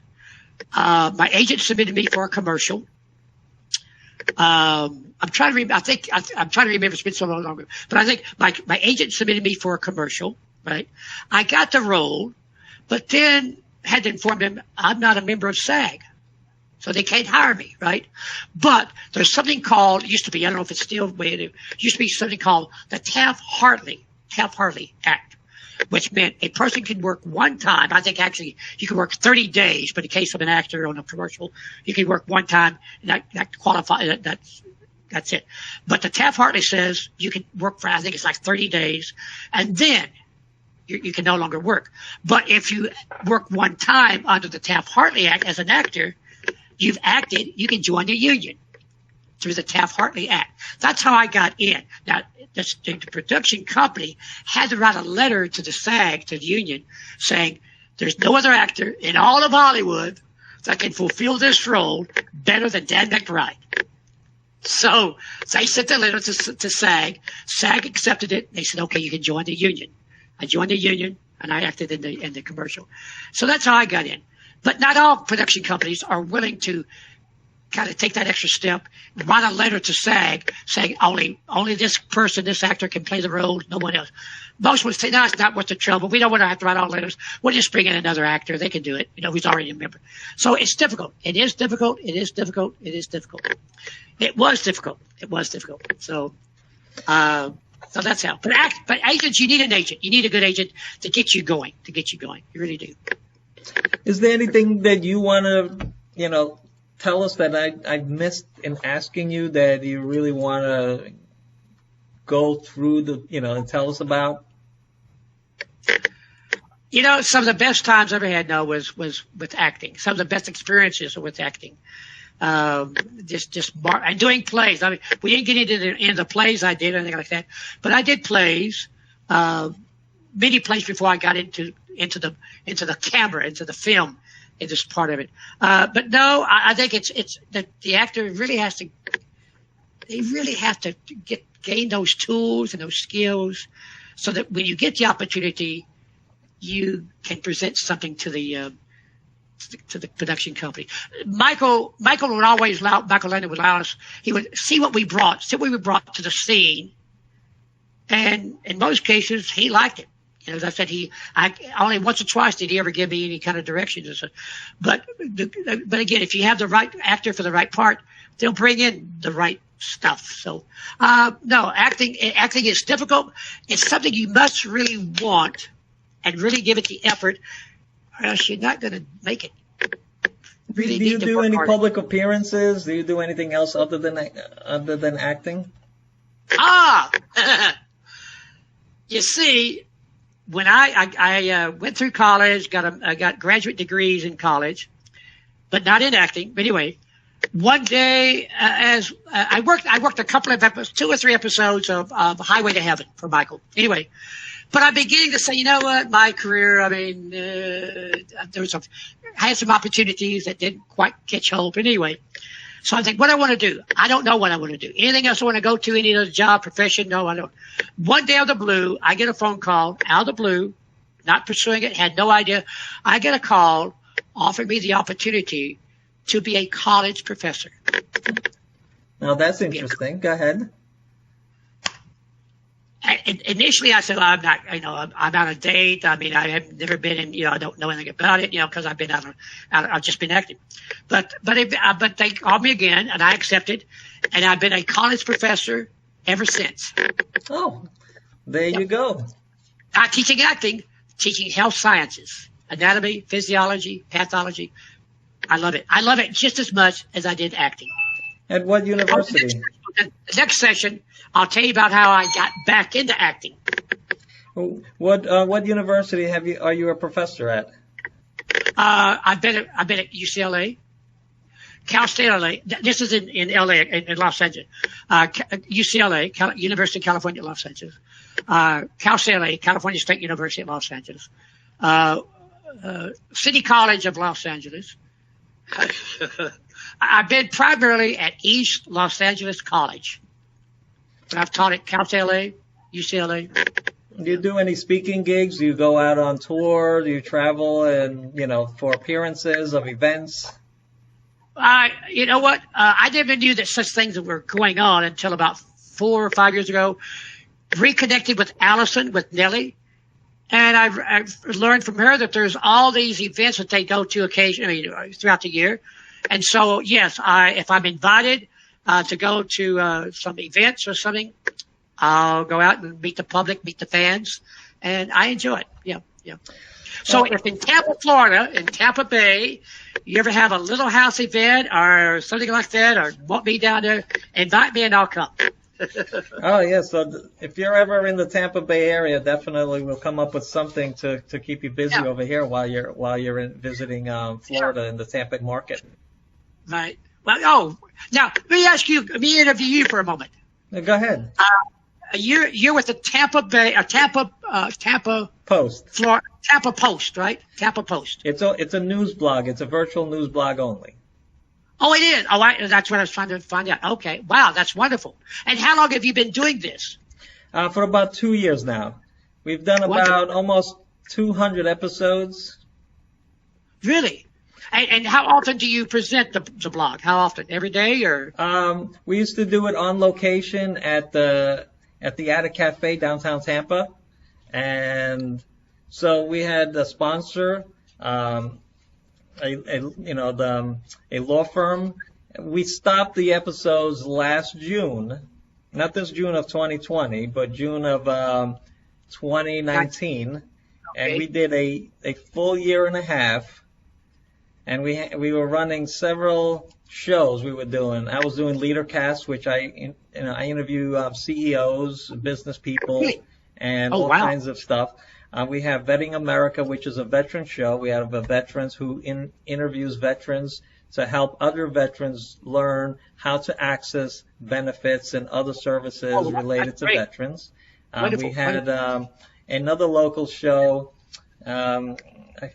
B: My agent submitted me for a commercial. I'm trying to remember. I'm trying to remember. It's been so long ago. But I think my agent submitted me for a commercial. Right. I got the role, but then had to inform them I'm not a member of SAG, so they can't hire me. Right. But there's something called, it used to be, I don't know if it's still the way it is, used to be something called the Taft-Hartley Act, which meant a person could work one time. I think actually you could work 30 days, but in the case of an actor on a commercial, you could work one time, and that qualifies. That's it. But the Taft-Hartley says you can work for, I think it's like 30 days, and then you can no longer work. But if you work one time under the Taft-Hartley Act as an actor, you've acted, you can join the union through the Taft-Hartley Act. That's how I got in. Now, the production company had to write a letter to the SAG, to the union, saying there's no other actor in all of Hollywood that can fulfill this role better than Dan McBride. So they sent the letter to SAG. SAG accepted it. They said, okay, you can join the union. I joined the union, and I acted in the commercial. So that's how I got in. But not all production companies are willing to kind of take that extra step, write a letter to SAG saying only this person, this actor can play the role, no one else. Most would say, no, it's not worth the trouble. We don't want to have to write all letters. We'll just bring in another actor. They can do it, who's already a member. So it's difficult. It is difficult. It is difficult. It is difficult. It was difficult. It was difficult. So that's how. But agents, you need an agent. You need a good agent to get you going. You really do.
A: Is there anything that you want to, tell us that I missed in asking you that you really want to go through and tell us about?
B: Some of the best times I ever had was with acting. Some of the best experiences were with acting. And doing plays. I mean, we didn't get into the plays I did or anything like that, but I did plays, many plays before I got into the camera, into the film, in this part of it. But no, I think it's that the actor really have to gain those tools and those skills so that when you get the opportunity, you can present something to the production company. Michael would always Michael Landon would allow us, he would see what we brought to the scene. And in most cases, he liked it. As I said, I only once or twice did he ever give me any kind of directions. But again, if you have the right actor for the right part, they'll bring in the right stuff. So, no, acting is difficult. It's something you must really want and really give it the effort, or else you're not going to make it. Really
A: do you do any public appearances? Do you do anything else other than acting?
B: You see, when I went through college, I got graduate degrees in college, but not in acting. But anyway, one day, as I worked a couple of episodes, 2 or 3 episodes of Highway to Heaven for Michael. Anyway, but I'm beginning to say, you know what, my career, I mean, I had some opportunities that didn't quite catch hold. But anyway, so I think, what I want to do, I don't know what I want to do. Anything else I want to go to, any other job, profession? No, I don't. One day out of the blue, I get a phone call out of the blue, not pursuing it, had no idea. I get a call offering me the opportunity to be a college professor.
A: Now that's interesting. Go ahead.
B: Initially, I said, well, I'm not, I'm on a date. I mean, I have never been in, I don't know anything about it, because I've been I've just been acting. But they called me again, and I accepted, and I've been a college professor ever since.
A: Oh, there you go.
B: Not teaching acting, teaching health sciences, anatomy, physiology, pathology. I love it. I love it just as much as I did acting.
A: At what university?
B: The next session, I'll tell you about how I got back into acting.
A: What university are you a professor at?
B: I've been at UCLA, Cal State LA. This is in LA, in Los Angeles. UCLA, University of California, Los Angeles. Cal State LA, California State University of Los Angeles. City College of Los Angeles. I've been primarily at East Los Angeles College. But I've taught at Cal State LA, UCLA.
A: Do you do any speaking gigs? Do you go out on tour? Do you travel and, for appearances of events?
B: You know what? I never knew that such things were going on until about 4 or 5 years ago. Reconnected with Allison, with Nellie. And I've learned from her that there's all these events that they go to occasionally throughout the year. And so, yes, if I'm invited to go to some events or something, I'll go out and meet the public, meet the fans, and I enjoy it. Yeah. So if in Tampa, Florida, in Tampa Bay, you ever have a little house event or something like that, or want me down there, invite me and I'll come.
A: Oh, yeah. So if you're ever in the Tampa Bay area, definitely we'll come up with something to keep you busy over here while you're visiting Florida in the Tampa market.
B: Right. Well, now let me interview you for a moment.
A: Go ahead.
B: You're with the Tampa
A: Post.
B: Florida, Tampa Post, right? Tampa Post.
A: It's a news blog. It's a virtual news blog only.
B: Oh, it is. Oh, that's what I was trying to find out. Okay. Wow, that's wonderful. And how long have you been doing this?
A: For about 2 years now. We've done about almost 200 episodes.
B: Really? And how often do you present the blog? How often? Every day or?
A: We used to do it on location at the Attic Cafe downtown Tampa, and so we had a sponsor, a law firm. We stopped the episodes last June, not this June of 2020, but June of 2019, okay. And we did a full year and a half. And we were running several shows we were doing. I was doing LeaderCast, which I interview CEOs, business people, and all kinds of stuff. We have Vetting America, which is a veteran show. We have veterans who interviews veterans to help other veterans learn how to access benefits and other services related to veterans. We had another local show.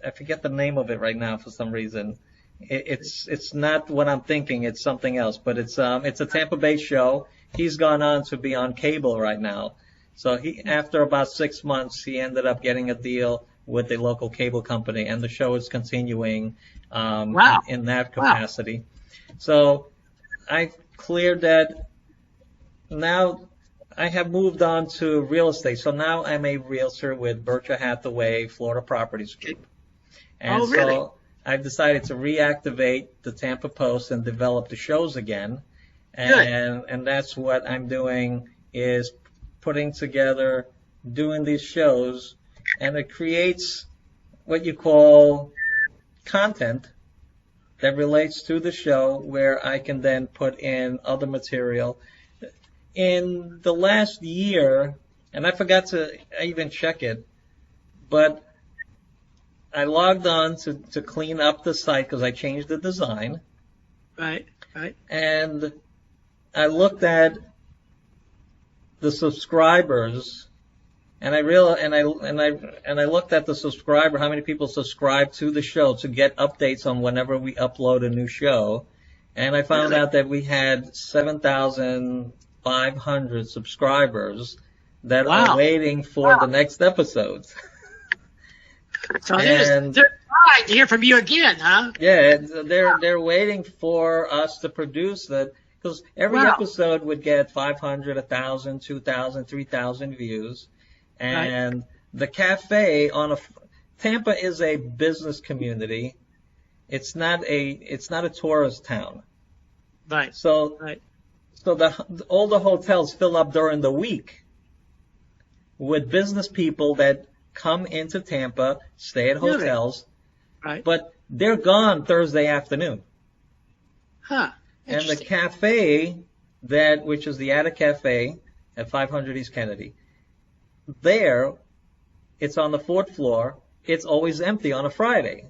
A: I forget the name of it right now for some reason. It's not what I'm thinking. It's something else. But it's a Tampa Bay show. He's gone on to be on cable right now. So after about 6 months, he ended up getting a deal with a local cable company, and the show is continuing in that capacity. Wow. So I cleared that. Now I have moved on to real estate. So now I'm a realtor with Berkshire Hathaway Florida Properties Group. And
B: really?
A: So I've decided to reactivate the Tampa Post and develop the shows again. And that's what I'm doing, is putting together, doing these shows, and it creates what you call content that relates to the show, where I can then put in other material. In the last year, and I forgot to even check it, but I logged on to clean up the site because I changed the design.
B: Right.
A: And I looked at the subscribers, and I looked at the subscriber, how many people subscribe to the show to get updates on whenever we upload a new show, and I found out that we had 7,500 subscribers that are waiting for the next episodes.
B: So they're trying to hear from you again, huh?
A: Yeah, they're waiting for us to produce that, because every episode would get 500, 1,000, 2,000, 3,000 views, and the cafe Tampa is a business community. It's not a tourist town.
B: Right.
A: So all the hotels fill up during the week with business people that come into Tampa, stay at hotels, but they're gone Thursday afternoon.
B: Huh.
A: And the cafe, which is the Attic Cafe at 500 East Kennedy, there it's on the 4th floor. It's always empty on a Friday.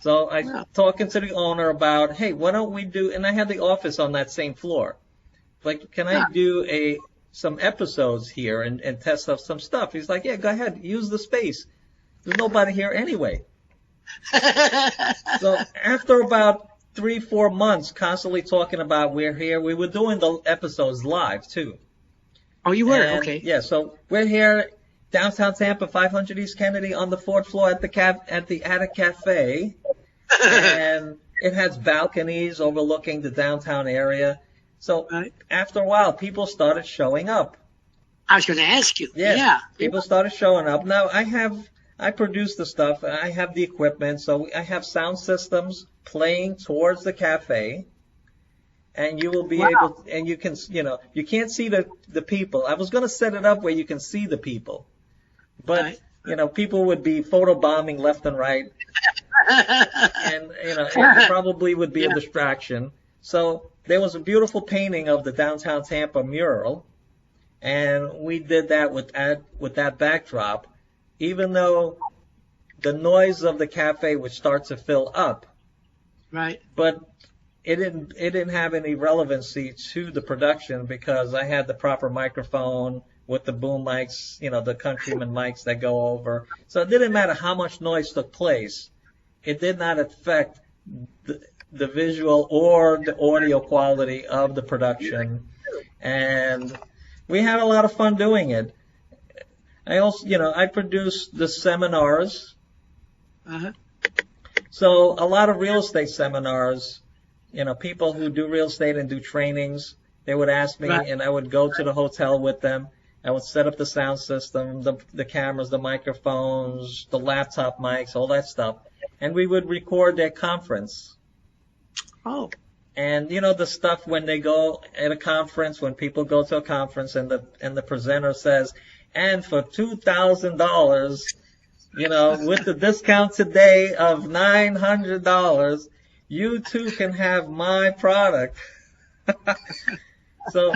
A: So I talking to the owner about, hey, why don't we do, and I had the office on that same floor. Like, can I do some episodes here and test out some stuff? He's like, yeah, go ahead, use the space. There's nobody here anyway. So after about 3-4 months constantly talking about we're here, we were doing the episodes live too.
B: Oh, you were?
A: And,
B: okay.
A: Yeah, so we're here, downtown Tampa, 500 East Kennedy, on the 4th floor at the Attic Cafe. And it has balconies overlooking the downtown area. So after a while, people started showing up.
B: I was going to ask you.
A: Yeah. People started showing up. Now I produce the stuff. I have the equipment. So I have sound systems playing towards the cafe. And you will be able, and you can, you can't see the people. I was going to set it up where you can see the people. But, people would be photobombing left and right. And, it probably would be a distraction. So there was a beautiful painting of the downtown Tampa mural. And we did that with that backdrop, even though the noise of the cafe would start to fill up.
B: Right.
A: But it didn't have any relevancy to the production because I had the proper microphone with the boom mics, the Countryman mics that go over. So it didn't matter how much noise took place. It did not affect the visual or the audio quality of the production. And we had a lot of fun doing it. I also, I produced the seminars. So a lot of real estate seminars, people who do real estate and do trainings, they would ask me and I would go to the hotel with them. I would set up the sound system, the cameras, the microphones, the laptop mics, all that stuff. And we would record their conference.
B: Oh.
A: And the stuff when they go at a conference, when people go to a conference and the presenter says, and for $2,000, with the discount today of $900, you too can have my product. So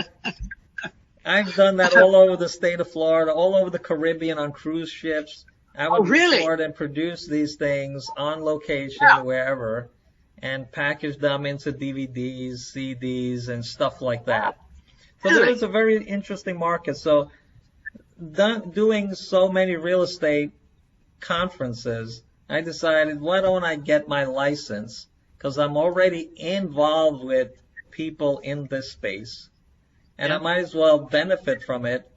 A: I've done that all over the state of Florida, all over the Caribbean on cruise ships. I would record and produce these things on location wherever and package them into DVDs, CDs, and stuff like that. So there was a very interesting market. So doing so many real estate conferences, I decided, why don't I get my license? Because I'm already involved with people in this space. And I might as well benefit from it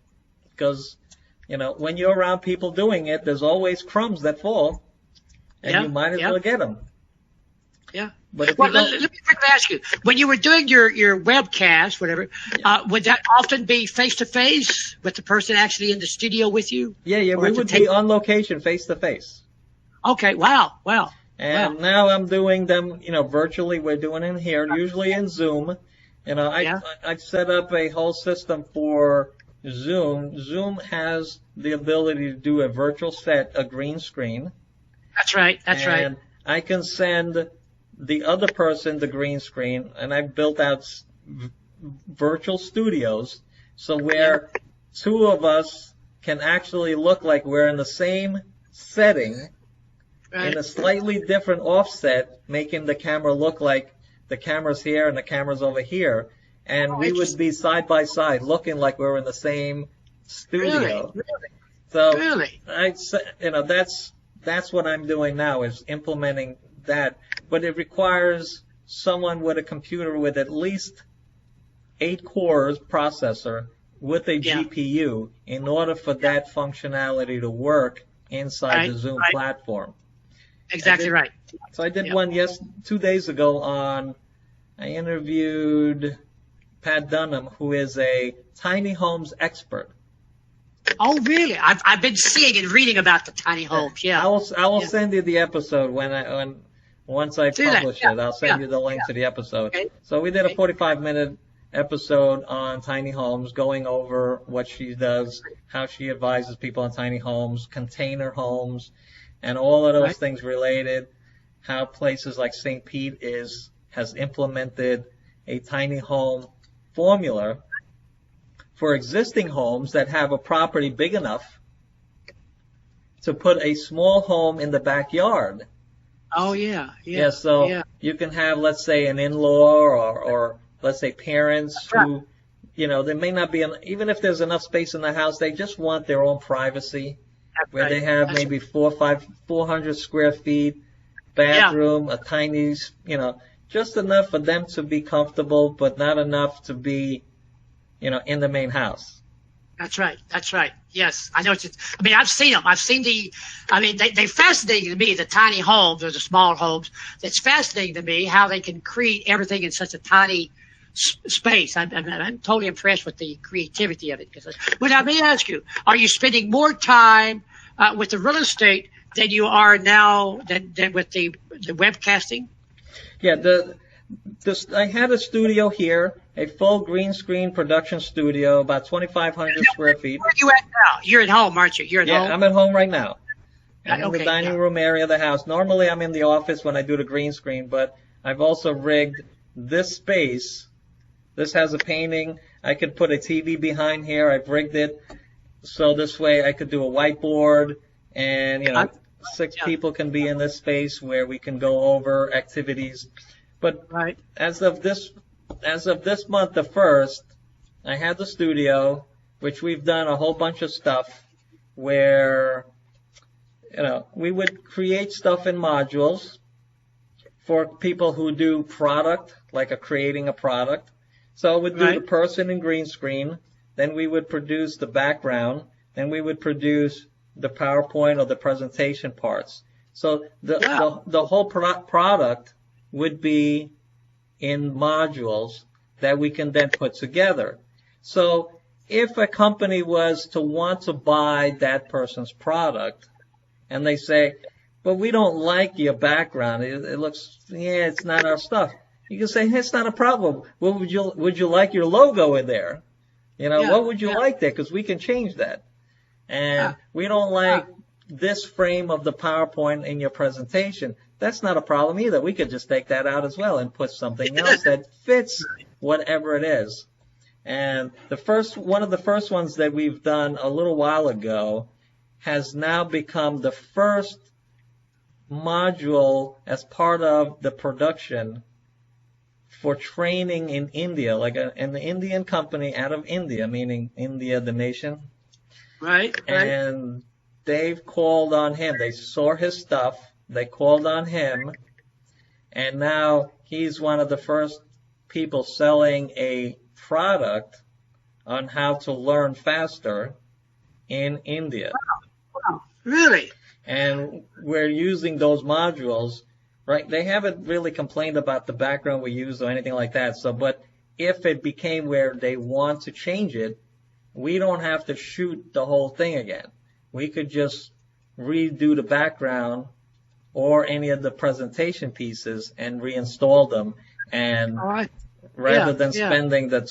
A: because, when you're around people doing it, there's always crumbs that fall, and you might as well get them.
B: Yeah.
A: But if
B: let me quickly ask you, when you were doing your webcast, whatever, would that often be face-to-face with the person actually in the studio with you?
A: Yeah, we would be on location face-to-face.
B: Okay, wow.
A: And now I'm doing them, virtually. We're doing it here, usually in Zoom. I set up a whole system for Zoom. Zoom has the ability to do a virtual set, a green screen.
B: That's right.
A: And I can send the other person the green screen, and I've built out virtual studios so where two of us can actually look like we're in the same setting in a slightly different offset, making the camera look like the camera's here and the camera's over here, and we would be side by side looking like we're in the same studio.
B: Really?
A: So that's what I'm doing now, is implementing that. But it requires someone with a computer with at least 8 cores processor with a GPU in order for that functionality to work inside the Zoom platform.
B: Exactly right.
A: So I did one 2 days ago I interviewed Pat Dunham, who is a tiny homes expert.
B: Oh, really? I've been seeing and reading about the tiny homes. Yeah.
A: I will send you the episode once I publish it. I'll send you the link to the episode.
B: Okay.
A: So we did a 45-minute episode on tiny homes, going over what she does, how she advises people on tiny homes, container homes, and all of those things related. How places like St. Pete has implemented a tiny home formula for existing homes that have a property big enough to put a small home in the backyard.
B: Oh yeah, yeah.
A: Yeah, so
B: yeah.
A: you can have, let's say, an in-law or let's say parents who, there may not be, even if there's enough space in the house, they just want their own privacy, where they have maybe 400 square feet, bathroom, a tiny, just enough for them to be comfortable, but not enough to be, in the main house.
B: That's right. That's right. Yes, I know. I've seen them. I've seen they fascinating to me, the tiny homes or the small homes. That's fascinating to me how they can create everything in such a tiny space. I'm totally impressed with the creativity of it. But let me ask you, are you spending more time with the real estate than you are now than with the webcasting?
A: Yeah, I had a studio here, a full green screen production studio, about 2,500 square feet.
B: Where are you at now? You're at home, aren't you? You're at home?
A: Yeah, I'm at home right now. I'm in
B: Okay,
A: the dining room area of the house. Normally I'm in the office when I do the green screen, but I've also rigged this space. This has a painting. I could put a TV behind here. I've rigged it so this way I could do a whiteboard and, 6 people can be in this space where we can go over activities. But as of this month, the 1st, I had the studio, which we've done a whole bunch of stuff where, we would create stuff in modules for people who do product, like creating a product. So we'd do the person in green screen, then we would produce the background, then we would produce the PowerPoint or the presentation parts. So the whole product would be in modules that we can then put together. So if a company was to want to buy that person's product and they say, but we don't like your background, it looks, it's not our stuff. You can say, hey, it's not a problem. What would you like your logo in there? What would you like there? Because we can change that. And we don't like this frame of the PowerPoint in your presentation. That's not a problem either. We could just take that out as well and put something else that fits whatever it is. And one of the first ones that we've done a little while ago has now become the first module as part of the production for training in India, like an Indian company out of India, meaning India, the nation.
B: Right.
A: And they've called on him. They saw his stuff. They called on him. And now he's one of the first people selling a product on how to learn faster in India.
B: Wow. Really?
A: And we're using those modules, right? They haven't really complained about the background we use or anything like that. But if it became where they want to change it, we don't have to shoot the whole thing again. We could just redo the background or any of the presentation pieces and reinstall them, and rather than spending the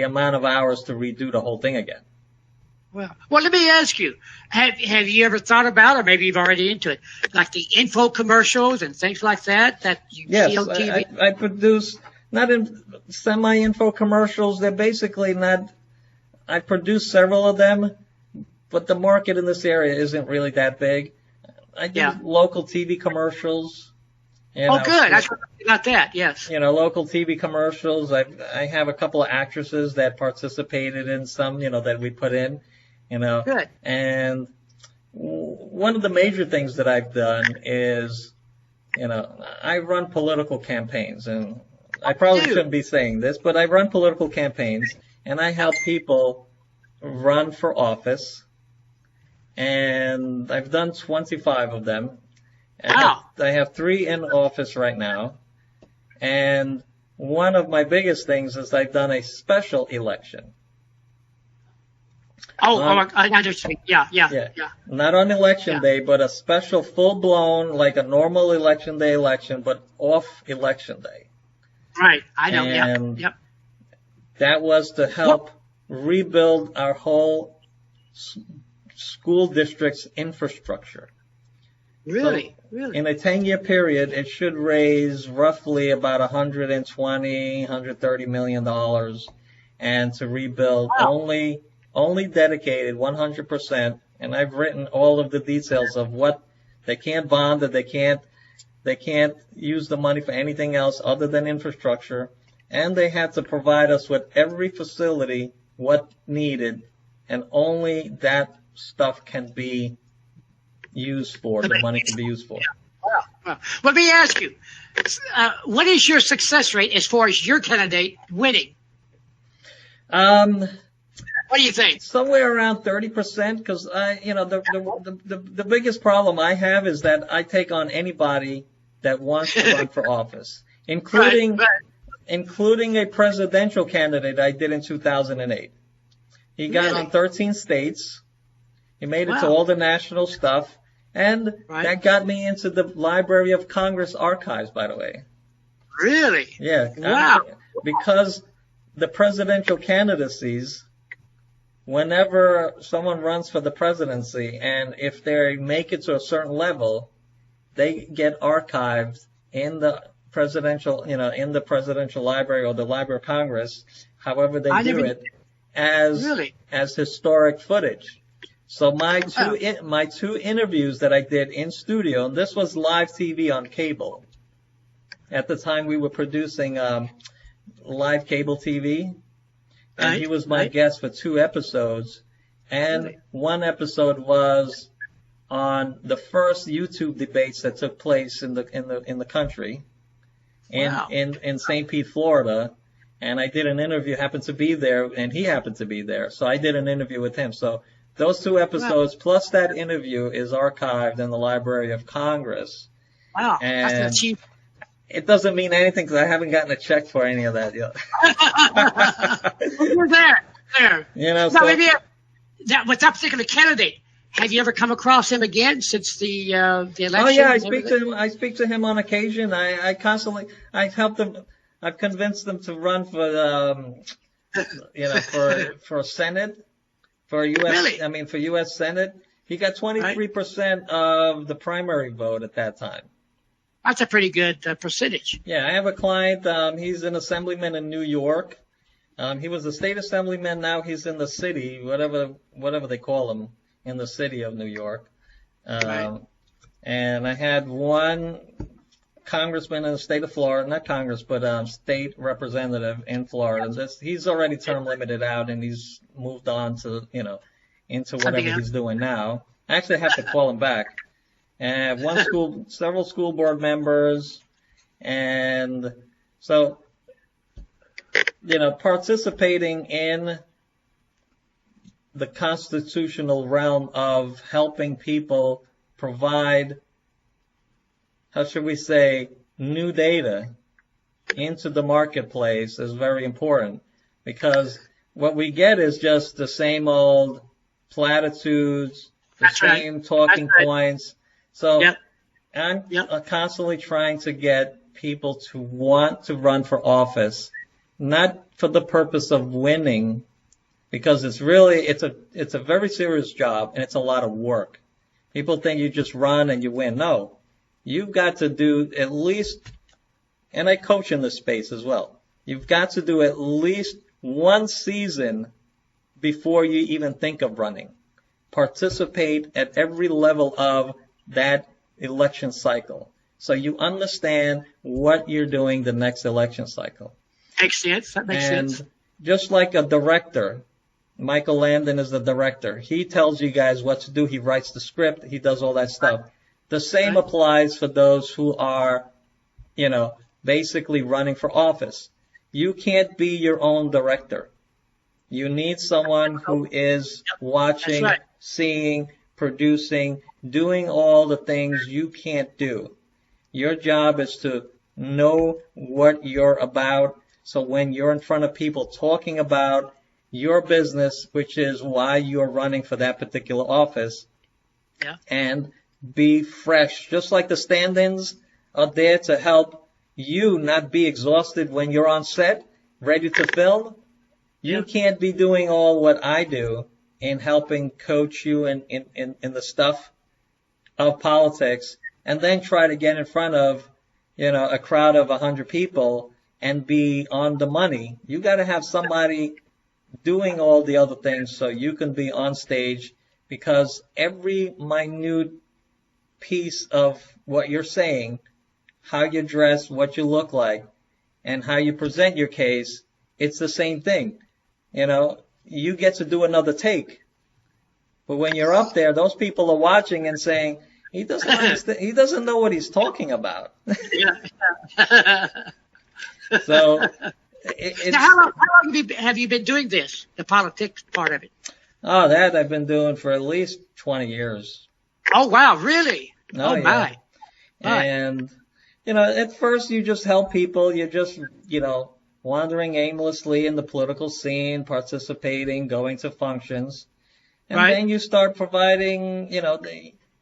A: amount of hours to redo the whole thing again.
B: Well, let me ask you: Have you ever thought about, or maybe you've already into it, like the info commercials and things like that you see on TV?
A: I produce not in semi-info commercials. They're basically not. I produce several of them, but the market in this area isn't really that big. I do local TV commercials. Good.
B: I forgot about that. Yes.
A: Local TV commercials. I have a couple of actresses that participated in some, that we put in.
B: Good.
A: And one of the major things that I've done is, I run political campaigns, and I probably shouldn't be saying this, but I run political campaigns, and I help people run for office, and I've done 25 of them.
B: Wow.
A: I have 3 in office right now, and one of my biggest things is I've done a special election.
B: I understand. Yeah.
A: Not on election day, but a special
B: full-blown,
A: like a normal election day election, but off election day.
B: Right, I know.
A: And
B: yep.
A: That was to help rebuild our whole school district's infrastructure.
B: Really?
A: In a 10-year period, it should raise roughly about $130 million, and to rebuild only dedicated 100% and I've written all of the details of what they can't bond, that they can't use the money for anything else other than infrastructure, and they had to provide us with every facility what needed, and only that stuff can be used for, the money can be used for.
B: Well, let me ask you, what is your success rate as far as your candidate winning? What do you think?
A: Somewhere around 30%, because the biggest problem I have is that I take on anybody that wants to run for office, including a presidential candidate I did in 2008. He got on 13 states. He made it to all the national stuff, and that got me into the Library of Congress archives, by the way.
B: Really?
A: Yeah.
B: Wow.
A: Because the presidential candidacies, whenever someone runs for the presidency, and if they make it to a certain level, they get archived in the presidential, in the presidential library or the Library of Congress, however they do it, as historic footage. So my two interviews that I did in studio, and this was live TV on cable. At the time, we were producing live cable TV, and he was my guest for 2 episodes, and one episode was on the first YouTube debates that took place in the country, in St. Pete, Florida, and I did an interview. Happened to be there, and he happened to be there, so I did an interview with him. So those 2 episodes plus that interview is archived in the Library of Congress.
B: Wow,
A: and
B: that's cheap.
A: It doesn't mean anything because I haven't gotten a check for any of that yet.
B: You're there.
A: Maybe
B: with that particular candidate, have you ever come across him again since the election?
A: Oh yeah, I speak to him. I speak to him on occasion. I helped him. I've convinced him to run for for Senate, for U.S.
B: Really?
A: For U.S. Senate. He got 23% of the primary vote at that time.
B: That's a pretty good percentage.
A: Yeah, I have a client. He's an assemblyman in New York. He was a state assemblyman. Now he's in the city, whatever they call him, in the city of New York. And I had one congressman in the state of Florida, not Congress, but state representative in Florida. He's already term limited out, and he's moved on to, into whatever he's doing now. I actually have to call him back. And several school board members, and so, participating in the constitutional realm of helping people provide, how should we say, new data into the marketplace is very important, because what we get is just the same old platitudes, the same talking points. So I'm constantly trying to get people to want to run for office, not for the purpose of winning, because it's a very serious job and it's a lot of work. People think you just run and you win. No, you've got to do at least, and I coach in this space as well, you've got to do at least 1 season before you even think of running. Participate at every level of that election cycle, so you understand what you're doing the next election cycle.
B: Makes sense. That makes sense.
A: And just like a director, Michael Landon is the director. He tells you guys what to do. He writes the script. He does all that stuff. The same applies for those who are, basically running for office. You can't be your own director. You need someone who is watching, seeing, producing, doing all the things you can't do. Your job is to know what you're about, so when you're in front of people talking about your business, which is why you're running for that particular office, and be fresh. Just like the stand-ins are there to help you not be exhausted when you're on set, ready to film, you can't be doing all what I do in helping coach you in the stuff of politics, and then try to get in front of, a crowd of 100 people and be on the money. You got to have somebody doing all the other things so you can be on stage because every minute piece of what you're saying, how you dress, what you look like, and how you present your case, it's the same thing. You know, you get to do another take. But when you're up there, those people are watching and saying, he doesn't understand, he doesn't know what he's talking about. So
B: now, how long have you been doing this, the politics part of it?
A: Oh, that I've been doing for at least 20 years.
B: Oh, wow, really? Oh,
A: yeah. My. And, you know, at first you just help people. You're just, you know, wandering aimlessly in the political scene, participating, going to functions. And then you start providing, you know,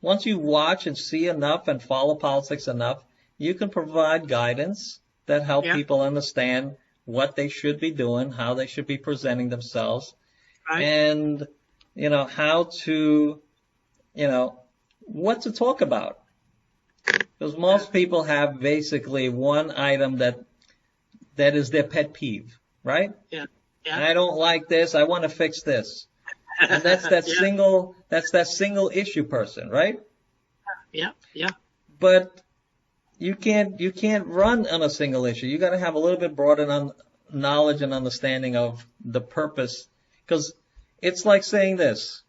A: once you watch and see enough and follow politics enough, you can provide guidance that help people understand what they should be doing, how they should be presenting themselves, and, you know, how to, you know, what to talk about. Because most people have basically one item that is their pet peeve, right? Yeah. I don't like this. I want to fix this. And that's that single issue person, right? Yeah. But you can't run on a single issue. You got to have a little bit broader knowledge and understanding of the purpose, because it's like saying this: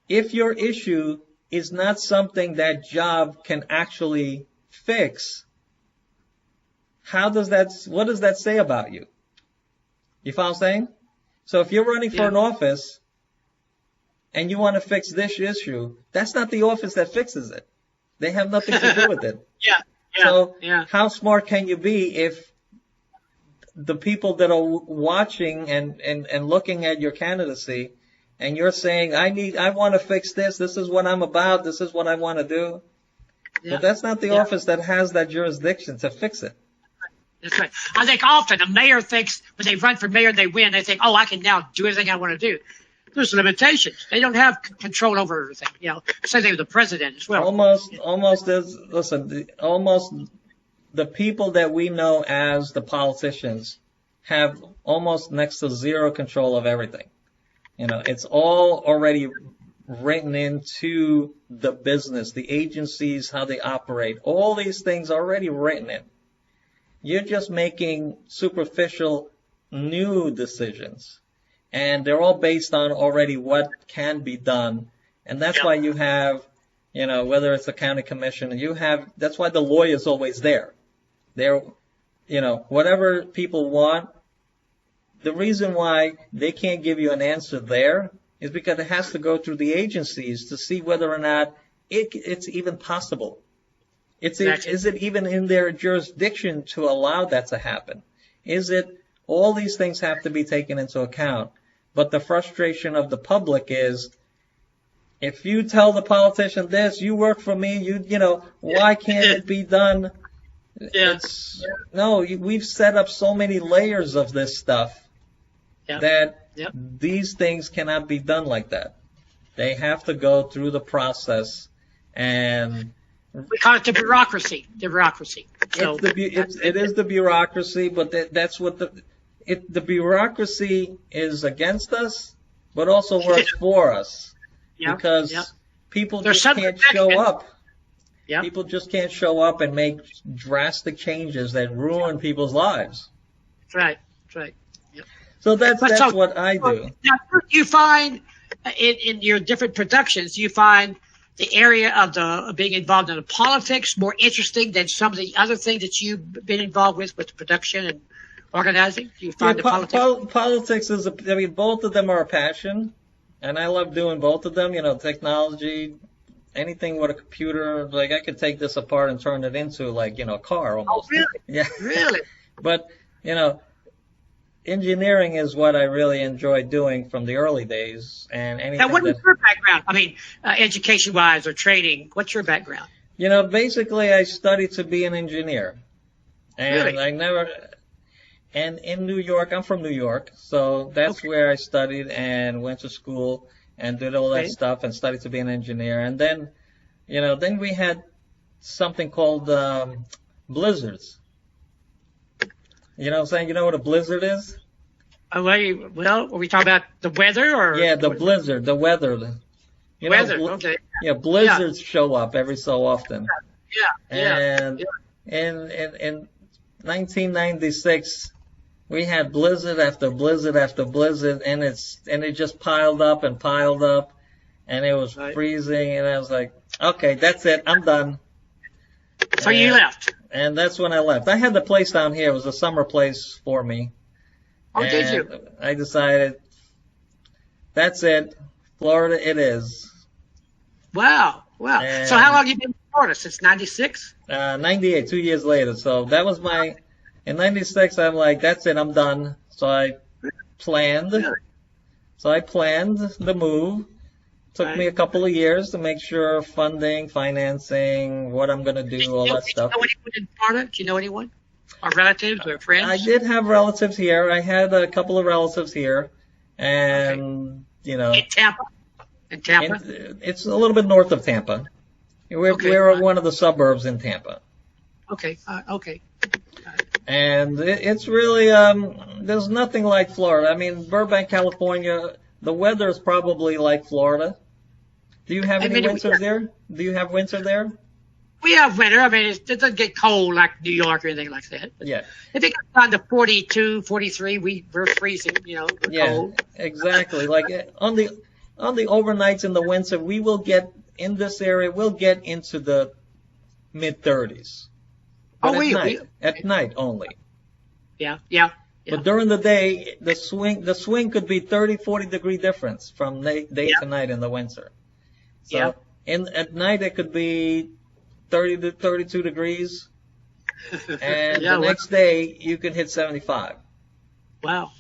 A: if your issue is not something that job can actually fix, what does that say about you? You follow what I'm saying? So if you're running for an office and you want to fix this issue, that's not the office that fixes it. They have nothing to do with it. So how smart can you be if the people that are watching and looking at your candidacy, and you're saying, I want to fix this. This is what I'm about. This is what I want to do. But that's not the office that has that jurisdiction to fix it.
B: That's right. I think often a mayor thinks when they run for mayor and they win, they think, oh, I can now do anything I want to do. There's limitations. They don't have control over everything. You know, same thing with the president as well. Almost
A: the people that we know as the politicians have almost next to zero control of everything. You know, it's all already written into the business, the agencies, how they operate. All these things already written in. You're just making superficial new decisions. And they're all based on already what can be done. And that's why you have, you know, whether it's a county commission, that's why the lawyer's always there. They're, you know, whatever people want. The reason why they can't give you an answer there is because it has to go through the agencies to see whether or not it's even possible. Is it even in their jurisdiction to allow that to happen? All these things have to be taken into account. But the frustration of the public is, if you tell the politician this, you work for me, you know, why can't it be done? We've set up so many layers of this stuff that these things cannot be done like that. They have to go through the process, and
B: we call it the bureaucracy. So,
A: it is the bureaucracy, but that's what the bureaucracy is against us, but also works for us, because people just can't show up. People just can't show up and make drastic changes that ruin people's lives.
B: That's right.
A: So that's what I do.
B: Now, you find in your different productions, you find the area of the being involved in the politics more interesting than some of the other things that you've been involved with the production and organizing? Do you find the politics?
A: Politics is, both of them are a passion, and I love doing both of them. You know, technology, anything with a computer, like I could take this apart and turn it into, like, you know, a car almost.
B: Oh, really?
A: Yeah.
B: Really?
A: But, you know, engineering is what I really enjoy doing from the early days. And anything.
B: Now, what is your background? I mean, education-wise or training, what's your background?
A: You know, basically I studied to be an engineer. And
B: really?
A: And in New York, I'm from New York, so that's where I studied and went to school and did all that stuff and studied to be an engineer. And then, you know, then we had something called blizzards. You know what I'm saying? You know what a blizzard is?
B: Oh, well, are we talking about the weather or?
A: Yeah, the blizzard, the weather. You know,
B: weather? Okay.
A: Yeah, blizzards show up every so often.
B: Yeah.
A: And in 1996, we had blizzard after blizzard after blizzard, and it just piled up and piled up, and it was freezing, and I was like, okay, that's it, I'm done.
B: So you left.
A: And that's when I left. I had the place down here. It was a summer place for me.
B: Oh, did you?
A: I decided, that's it. Florida it is.
B: Wow.
A: And
B: so how long have you been in Florida? Since 96?
A: 98, 2 years later. So that was in 96, I'm like, that's it, I'm done. So I planned. So I planned the move. Took me a couple of years to make sure funding, financing, what I'm going to do, all that stuff.
B: Do you know anyone in Florida? Do you know anyone? Or relatives or friends?
A: I did have relatives here. I had a couple of relatives here. And, you know.
B: In Tampa?
A: It's a little bit north of Tampa. We're one of the suburbs in Tampa.
B: Okay.
A: And it's really, there's nothing like Florida. I mean, Burbank, California, the weather is probably like Florida. Do you have any winter there? Do you have winter there?
B: We have winter. I mean, it doesn't get cold like New York or anything like that.
A: Yeah.
B: If it gets down to 42, 43, we're freezing, we're cold.
A: Exactly. Like on the overnights in the winter, we will get in this area, we'll get into the mid-30s. At night only.
B: Yeah.
A: But during the day, the swing could be 30, 40 degree difference from day to night in the winter. So at night it could be 30 to 32 degrees, and the next day you could hit 75.
B: Wow.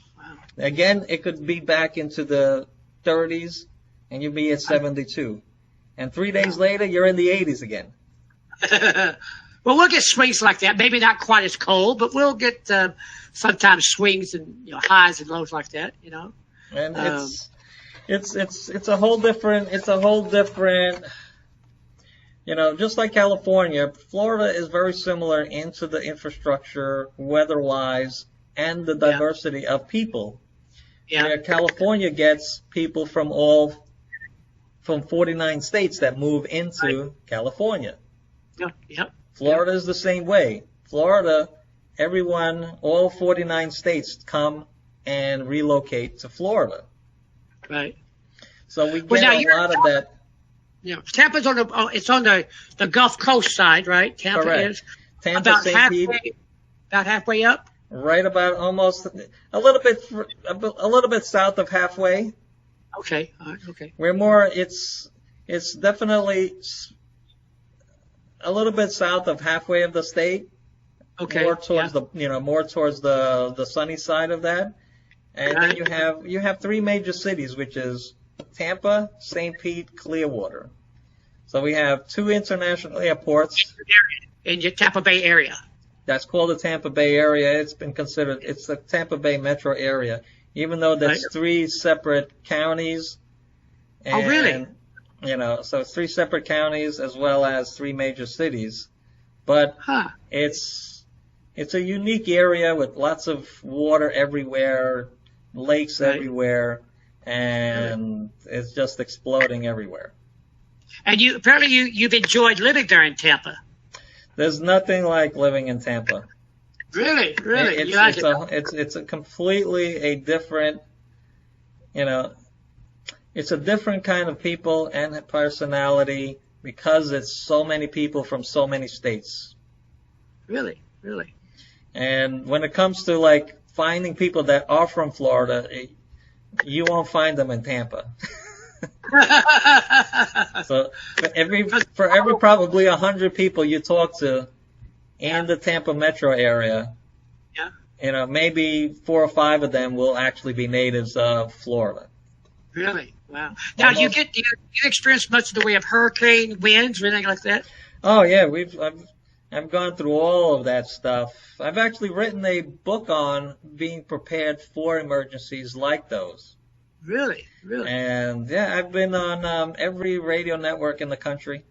A: Again, it could be back into the 30s, and you'll be at 72. And 3 days later, you're in the 80s again.
B: Well, we'll get swings like that. Maybe not quite as cold, but we'll get sometimes swings and highs and lows like that.
A: And it's a whole different. Just like California, Florida is very similar into the infrastructure, weather-wise, and the diversity of people. Where California gets people from 49 states that move into California. Florida is the same way. Florida, all 49 states come and relocate to Florida.
B: Right.
A: So we get a lot of that.
B: Yeah, Tampa's on the Gulf Coast side, right? Tampa
A: Correct.
B: is
A: Tampa,
B: about halfway up.
A: Right about almost a little bit south of halfway.
B: Okay. All right. Okay.
A: We're more. It's definitely a little bit south of halfway of the state.
B: Okay.
A: More towards the sunny side of that. And then you have three major cities, which is Tampa, St. Pete, Clearwater. So we have two international airports
B: in the Tampa Bay area.
A: That's called the Tampa Bay area. It's been considered, it's the Tampa Bay metro area, even though there's three separate counties. And,
B: really?
A: So it's three separate counties as well as three major cities. But it's a unique area with lots of water everywhere, lakes everywhere, and it's just exploding everywhere.
B: And you've enjoyed living there in Tampa.
A: There's nothing like living in Tampa.
B: Really?
A: It's a completely a different, it's a different kind of people and personality because it's so many people from so many states.
B: Really?
A: And when it comes to like finding people that are from Florida, you won't find them in Tampa. So for every probably 100 people you talk to in the Tampa metro area, maybe 4 or 5 of them will actually be natives of Florida.
B: Really? Wow. Now, do you experience much in the way of hurricane winds or anything like that?
A: Oh yeah, I've gone through all of that stuff. I've actually written a book on being prepared for emergencies like those.
B: Really?
A: And I've been on every radio network in the country.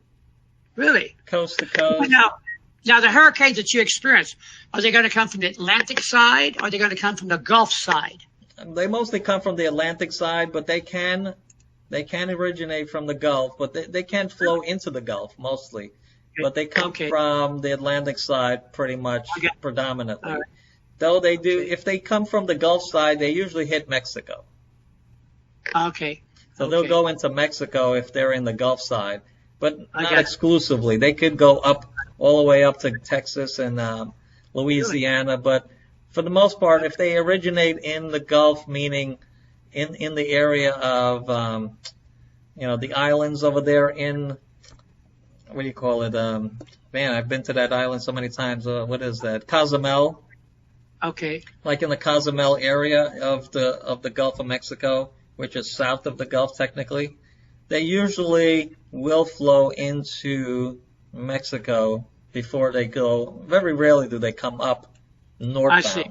B: Really?
A: Coast to coast.
B: Now the hurricanes that you experience, are they going to come from the Atlantic side or are they going to come from the Gulf side?
A: They mostly come from the Atlantic side, but they can originate from the Gulf, but they can't flow into the Gulf mostly. But they come from the Atlantic side pretty much predominantly.
B: Right.
A: Though they do, if they come from the Gulf side, they usually hit Mexico.
B: Okay.
A: So they'll go into Mexico if they're in the Gulf side, but not
B: it.
A: exclusively. They could go up all the way up to Texas and Louisiana, but for the most part, if they originate in the Gulf, meaning in the area of the islands over there in, what do you call it? Man, I've been to that island so many times. What is that? Cozumel.
B: Okay.
A: Like in the Cozumel area of the Gulf of Mexico, which is south of the Gulf technically, they usually will flow into Mexico before they go. Very rarely do they come up northbound.
B: I see.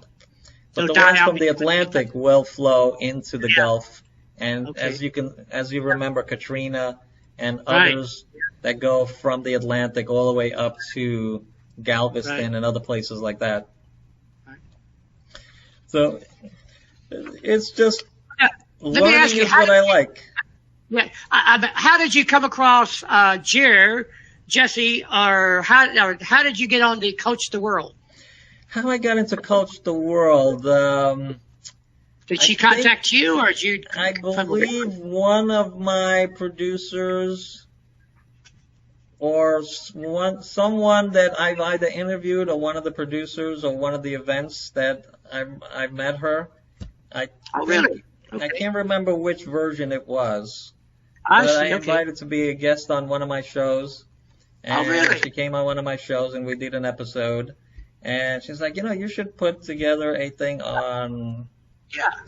A: But the ones from the Atlantic will flow into the Gulf. And as you remember, Katrina and others that go from the Atlantic all the way up to Galveston and other places like that.
B: Right.
A: So it's just
B: learning
A: is what I like.
B: Yeah. How did you come across Jesse, or how did you get on the Coach the World?
A: How I got into Coach the World?
B: Did she contact you, or did you?
A: I believe one of my producers or someone that I've either interviewed, or one of the producers, or one of the events that I've met her.
B: Really? Okay.
A: I can't remember which version it was.
B: I
A: invited to be a guest on one of my shows. And
B: really?
A: She came on one of my shows and we did an episode. And she's like, you should put together a thing on,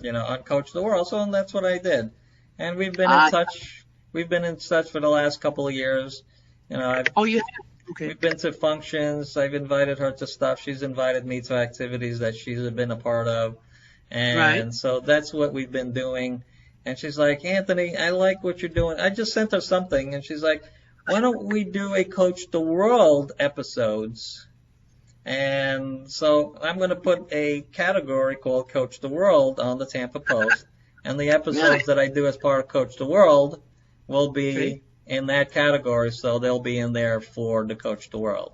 A: on Coach the World. So that's what I did. And we've been in touch. We've been in touch for the last couple of years.
B: Okay.
A: We've been to functions. I've invited her to stuff. She's invited me to activities that she's been a part of. And so that's what we've been doing. And she's like, Anthony, I like what you're doing. I just sent her something. And she's like, why don't we do a Coach the World episodes? And so I'm going to put a category called Coach the World on the Tampa Post. And the episodes that I do as part of Coach the World will be in that category. So they'll be in there for the Coach the World.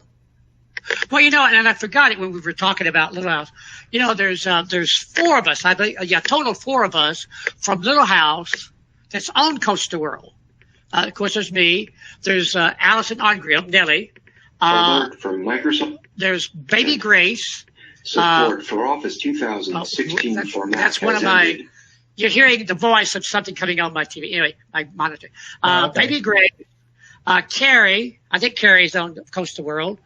B: Well, and I forgot it when we were talking about Little House. There's four of us, I believe, total four of us from Little House that's on Coach the World. Of course, there's me. There's Allison Ongrim, Nellie.
C: From Microsoft.
B: There's Baby Grace.
C: Support for Office 2016 format.
B: That's one of my. You're hearing the voice of something coming on my TV. Anyway, my monitor. Baby Grace. Carrie. I think Carrie's on Coach the World.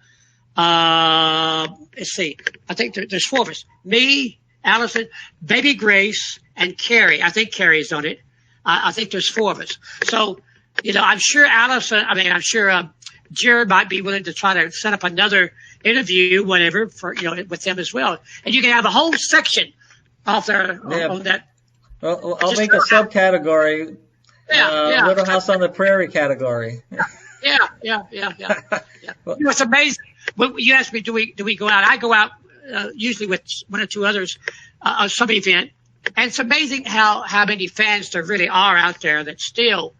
B: Let's see. I think there's four of us. Me, Allison, Baby Grace, and Carrie. I think Carrie's on it. I think there's four of us. So, I'm sure I'm sure Jared might be willing to try to set up another interview, whatever, for with them as well. And you can have a whole section off there on that.
A: Well, I'll make a subcategory. Little House on the Prairie category.
B: Yeah. It's amazing. When you asked me, do we go out? I go out usually with one or two others on some event, and it's amazing how many fans there really are out there that still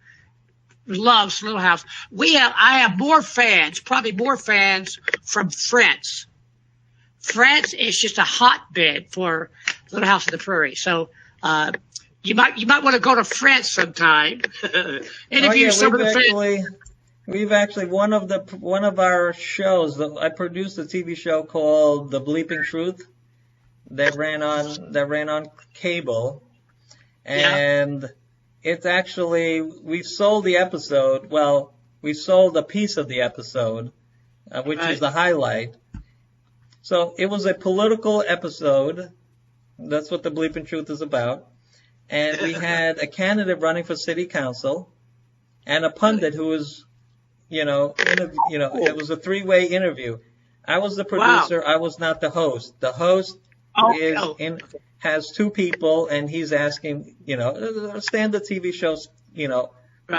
B: loves Little House. I have probably more fans from France. France is just a hotbed for Little House on the Prairie. So you might want to go to France sometime. Interview some of the fans.
A: We've actually one of our shows. I produced a TV show called The Bleeping Truth that ran on cable, and it's actually we've sold the episode. Well, we sold a piece of the episode, which is the highlight. So it was a political episode. That's what The Bleeping Truth is about, and we had a candidate running for city council, and a pundit who was. It was a three-way interview. I was the producer. I was not the host. The host has two people, and he's asking, standard TV shows,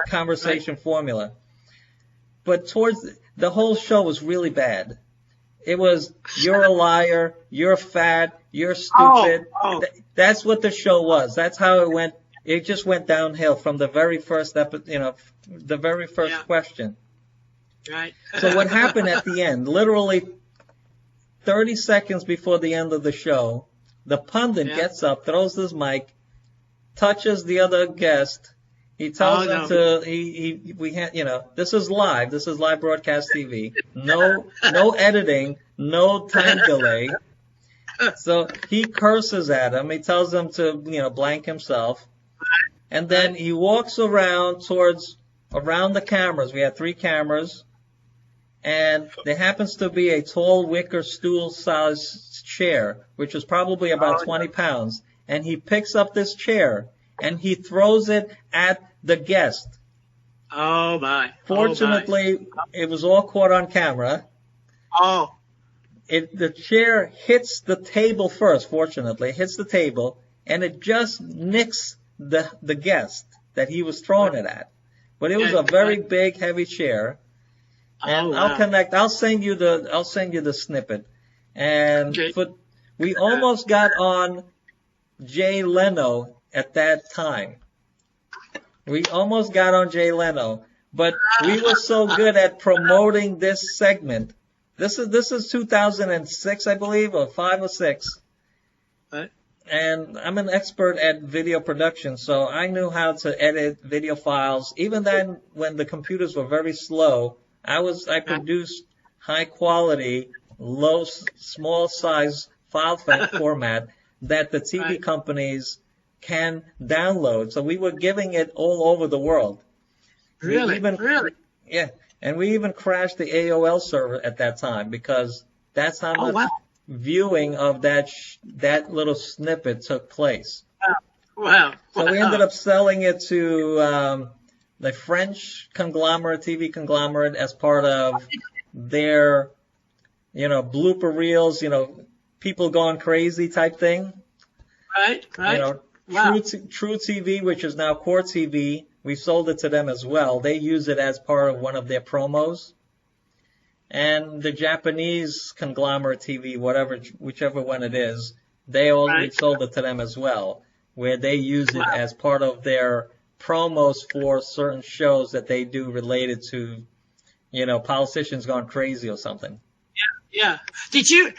A: conversation formula. But towards the whole show was really bad. It was, you're a liar, you're fat, you're stupid.
B: Oh.
A: That's what the show was. That's how it went. It just went downhill from the very first the very first question.
B: Right.
A: So what happened at the end, literally 30 seconds before the end of the show, the pundit gets up, throws his mic, touches the other guest. He tells him this is live. This is live broadcast TV. No editing, no time delay. So he curses at him. He tells him to, blank himself. And then he walks around around the cameras. We had 3 cameras. And there happens to be a tall wicker stool-sized chair, which was probably about 20 pounds. And he picks up this chair and he throws it at the guest.
B: Oh, my.
A: Fortunately, it was all caught on camera.
B: Oh.
A: The chair hits the table first, fortunately. It hits the table, and it just nicks the guest that he was throwing it at. But it was a very big, heavy chair. And I'll send you the snippet. And we almost got on Jay Leno at that time. We almost got on Jay Leno, but we were so good at promoting this segment. This is 2006, I believe, or 5 or 6.
B: Right.
A: And I'm an expert at video production, so I knew how to edit video files. Even then, when the computers were very slow, I produced high quality, small size file format that the TV companies can download. So we were giving it all over the world.
B: Really?
A: Yeah. And we even crashed the AOL server at that time because that's how much viewing of that little snippet took place.
B: Wow.
A: So we ended up selling it to the French conglomerate, TV conglomerate, as part of their, blooper reels, people going crazy type thing.
B: Right.
A: True TV, which is now Core TV, we sold it to them as well. They use it as part of one of their promos. And the Japanese conglomerate TV, whichever one it is, we sold it to them as well, where they use it as part of their promos for certain shows that they do related to, politicians gone crazy or something.
B: Yeah. Did you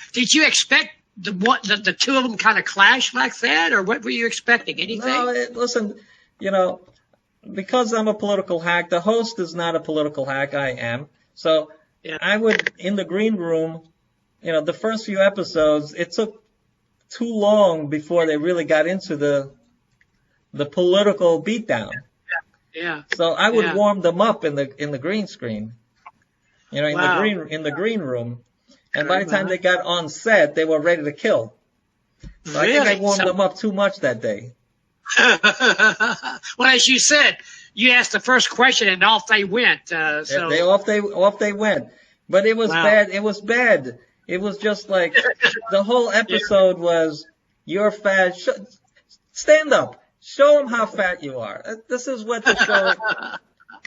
B: expect the two of them kind of clash like that, or what were you expecting? Anything?
A: No, listen, because I'm a political hack, the host is not a political hack. I am. So I would, in the green room, the first few episodes, it took too long before they really got into the political beatdown.
B: Yeah.
A: So I would warm them up in the green screen, in the green room. And by the time they got on set, they were ready to kill. So I think I warmed them up too much that day.
B: Well, as you said, you asked the first question and off they went.
A: Off they went. But it was bad. It was bad. It was just like the whole episode was, you're fat. Stand up. Show them how fat you are. This is what the show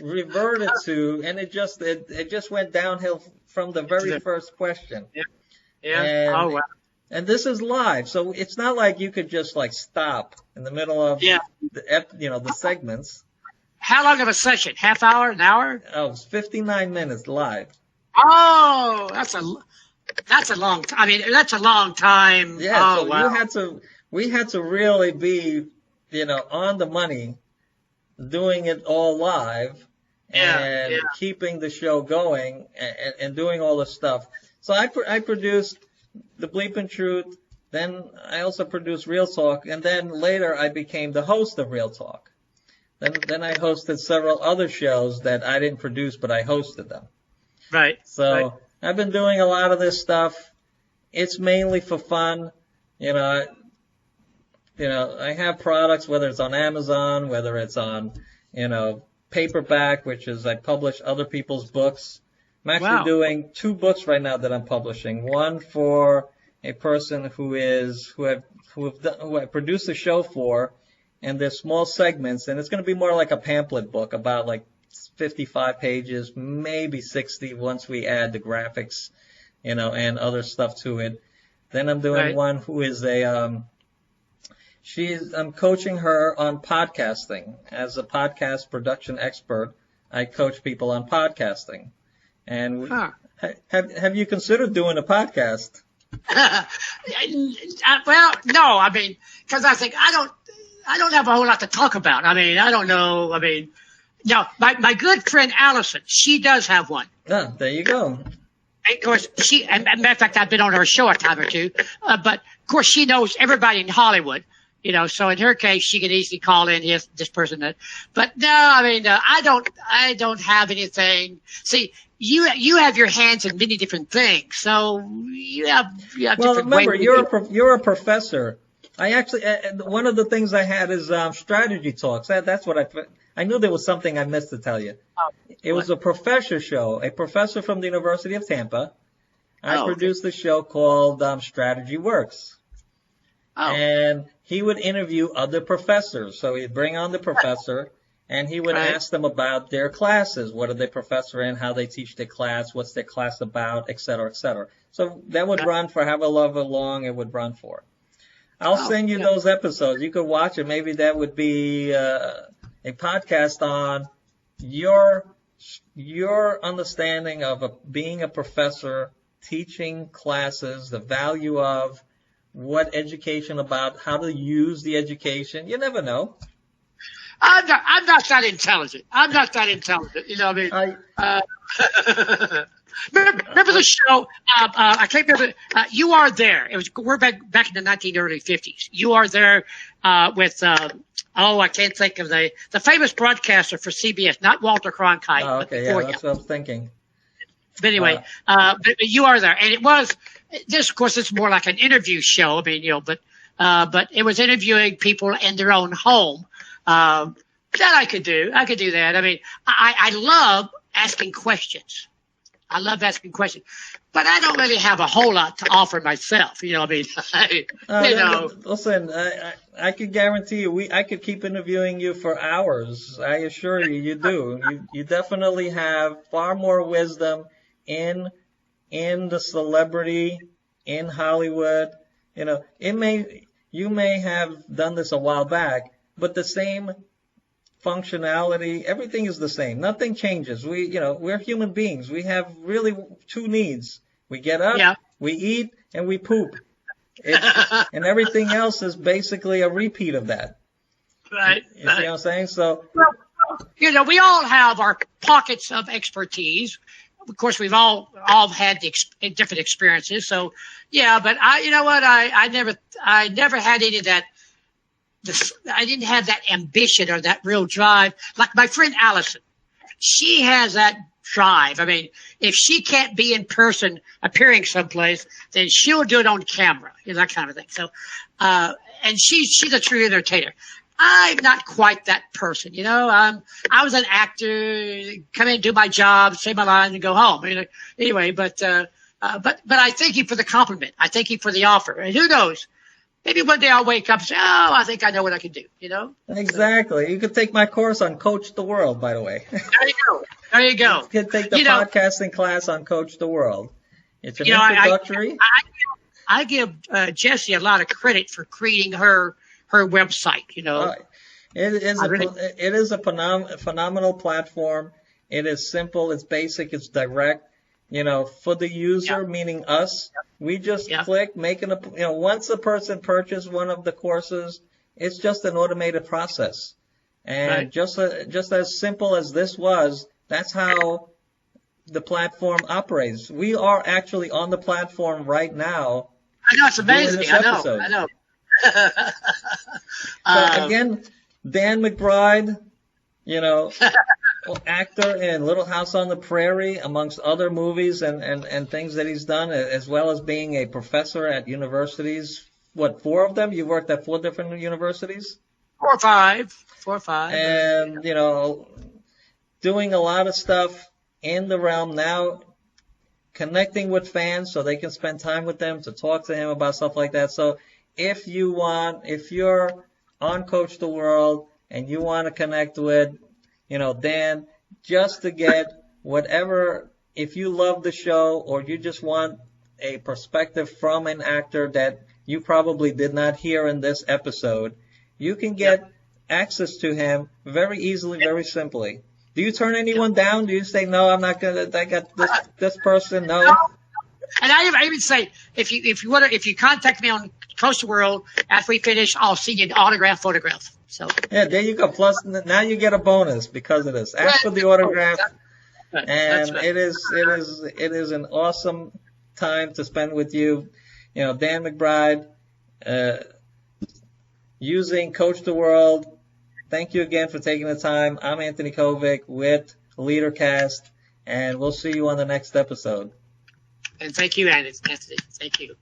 A: reverted to, and it just went downhill from the very first question.
B: Yeah.
A: And this is live, so it's not like you could just stop in the middle of the segments.
B: How long of a session? Half hour, an hour?
A: Oh, it's 59 minutes live.
B: Oh, that's a long time. I mean, that's a long time.
A: Yeah. We had to really be, on the money, doing it all live, and keeping the show going and doing all this stuff. So I produced The Bleepin' Truth, then I also produced Real Talk, and then later I became the host of Real Talk. Then I hosted several other shows that I didn't produce, but I hosted them.
B: Right.
A: So I've been doing a lot of this stuff. It's mainly for fun. I have products, whether it's on Amazon, whether it's on, paperback, which is I publish other people's books. I'm actually doing 2 books right now that I'm publishing. One for a person who I produced a show for, and they're small segments, and it's going to be more like a pamphlet book, about 55 pages, maybe 60 once we add the graphics, and other stuff to it. Then I'm doing one who is I'm coaching her on podcasting. As a podcast production expert, I coach people on podcasting. And have you considered doing a podcast?
B: Well, no, I mean, because I think I don't have a whole lot to talk about. I mean, I don't know. I mean, no, my good friend Allison, she does have one.
A: Ah, there you go.
B: And of course, and matter of fact, I've been on her show a time or two. But of course, she knows everybody in Hollywood. So in her case, she can easily call in this person. But no, I mean, I don't have anything. See, you have your hands in many different things, so you have
A: well,
B: different
A: remember,
B: ways.
A: you're a professor. I actually one of the things I had is strategy talks. That's what I knew there was something I missed to tell you. It was a professor show, a professor from the University of Tampa. I produced a show called Strategy Works. And he would interview other professors. So he'd bring on the professor, and he would ask them about their classes. What are they professor in? How they teach their class? What's their class about? Et cetera, et cetera. So that would run for however long it would run for. I'll send you those episodes. You could watch it. Maybe that would be a podcast on your understanding of being a professor, teaching classes, the value of what education about, how to use the education. You never know.
B: I'm not that intelligent. I'm not that intelligent. You know what I mean? Remember the show? I can't remember. You Are There. We're back in the early 50s. You Are There with I can't think of the famous broadcaster for CBS, not Walter Cronkite.
A: Oh, okay, yeah, that's what I was thinking.
B: But anyway, but You Are There, and it was this. Of course, it's more like an interview show. I mean, but it was interviewing people in their own home. That I could do. I could do that. I mean, I love asking questions. I love asking questions, but I don't really have a whole lot to offer myself. You know what I mean?
A: Listen, I could guarantee you, I could keep interviewing you for hours. I assure you, you do. You definitely have far more wisdom in the celebrity, in Hollywood. You may have done this a while back, but the same functionality, everything is the same. Nothing changes. We're human beings. We have really two needs. We get up, we eat, and we poop. And everything else is basically a repeat of that.
B: Right.
A: You see what I'm saying? So,
B: we all have our pockets of expertise. Of course, we've all had different experiences. So, but I never had any of that. I didn't have that ambition or that real drive. Like my friend Allison, she has that drive. I mean, if she can't be in person appearing someplace, then she'll do it on camera, that kind of thing. So, and she's a true entertainer. I'm not quite that person, I was an actor, come in, do my job, say my lines, and go home. Anyway, but I thank you for the compliment. I thank you for the offer. And who knows? Maybe one day I'll wake up and say, I think I know what I can do,
A: Exactly. You could take my course on Coach the World, by the way.
B: There you go.
A: You could take the podcasting class on Coach the World. It's an introductory.
B: I give Jessie a lot of credit for creating her website,
A: It is a phenomenal platform. It is simple. It's basic. It's direct. For the user, meaning us, we just click, once a person purchases one of the courses, it's just an automated process. And just as simple as this was, that's how the platform operates. We are actually on the platform right now.
B: I know, it's amazing. I know.
A: So again, Dan McBride, actor in Little House on the Prairie, amongst other movies and things that he's done, as well as being a professor at universities. What, 4 of them? You worked at 4 different universities?
B: 4 or 5.
A: And, doing a lot of stuff in the realm now, connecting with fans so they can spend time with them, to talk to him about stuff like that. So if you're on Coach the World and you want to connect with, Dan, just to get whatever, if you love the show or you just want a perspective from an actor that you probably did not hear in this episode, you can get access to him very easily, very simply. Do you turn anyone down? Do you say, no, I'm not going to, I got this person, no?
B: And I even say, if you contact me on CoachTheWorld after we finish, I'll see you an autograph photograph. So
A: yeah, there you go. Plus, now you get a bonus because of this. Ask for the autograph, and right. It is an awesome time to spend with you. You know, Dan McBride, using CoachTheWorld. Thank you again for taking the time. I'm Anthony Kovic with LeaderCast, and we'll see you on the next episode.
B: And thank you, Anthony. Thank you.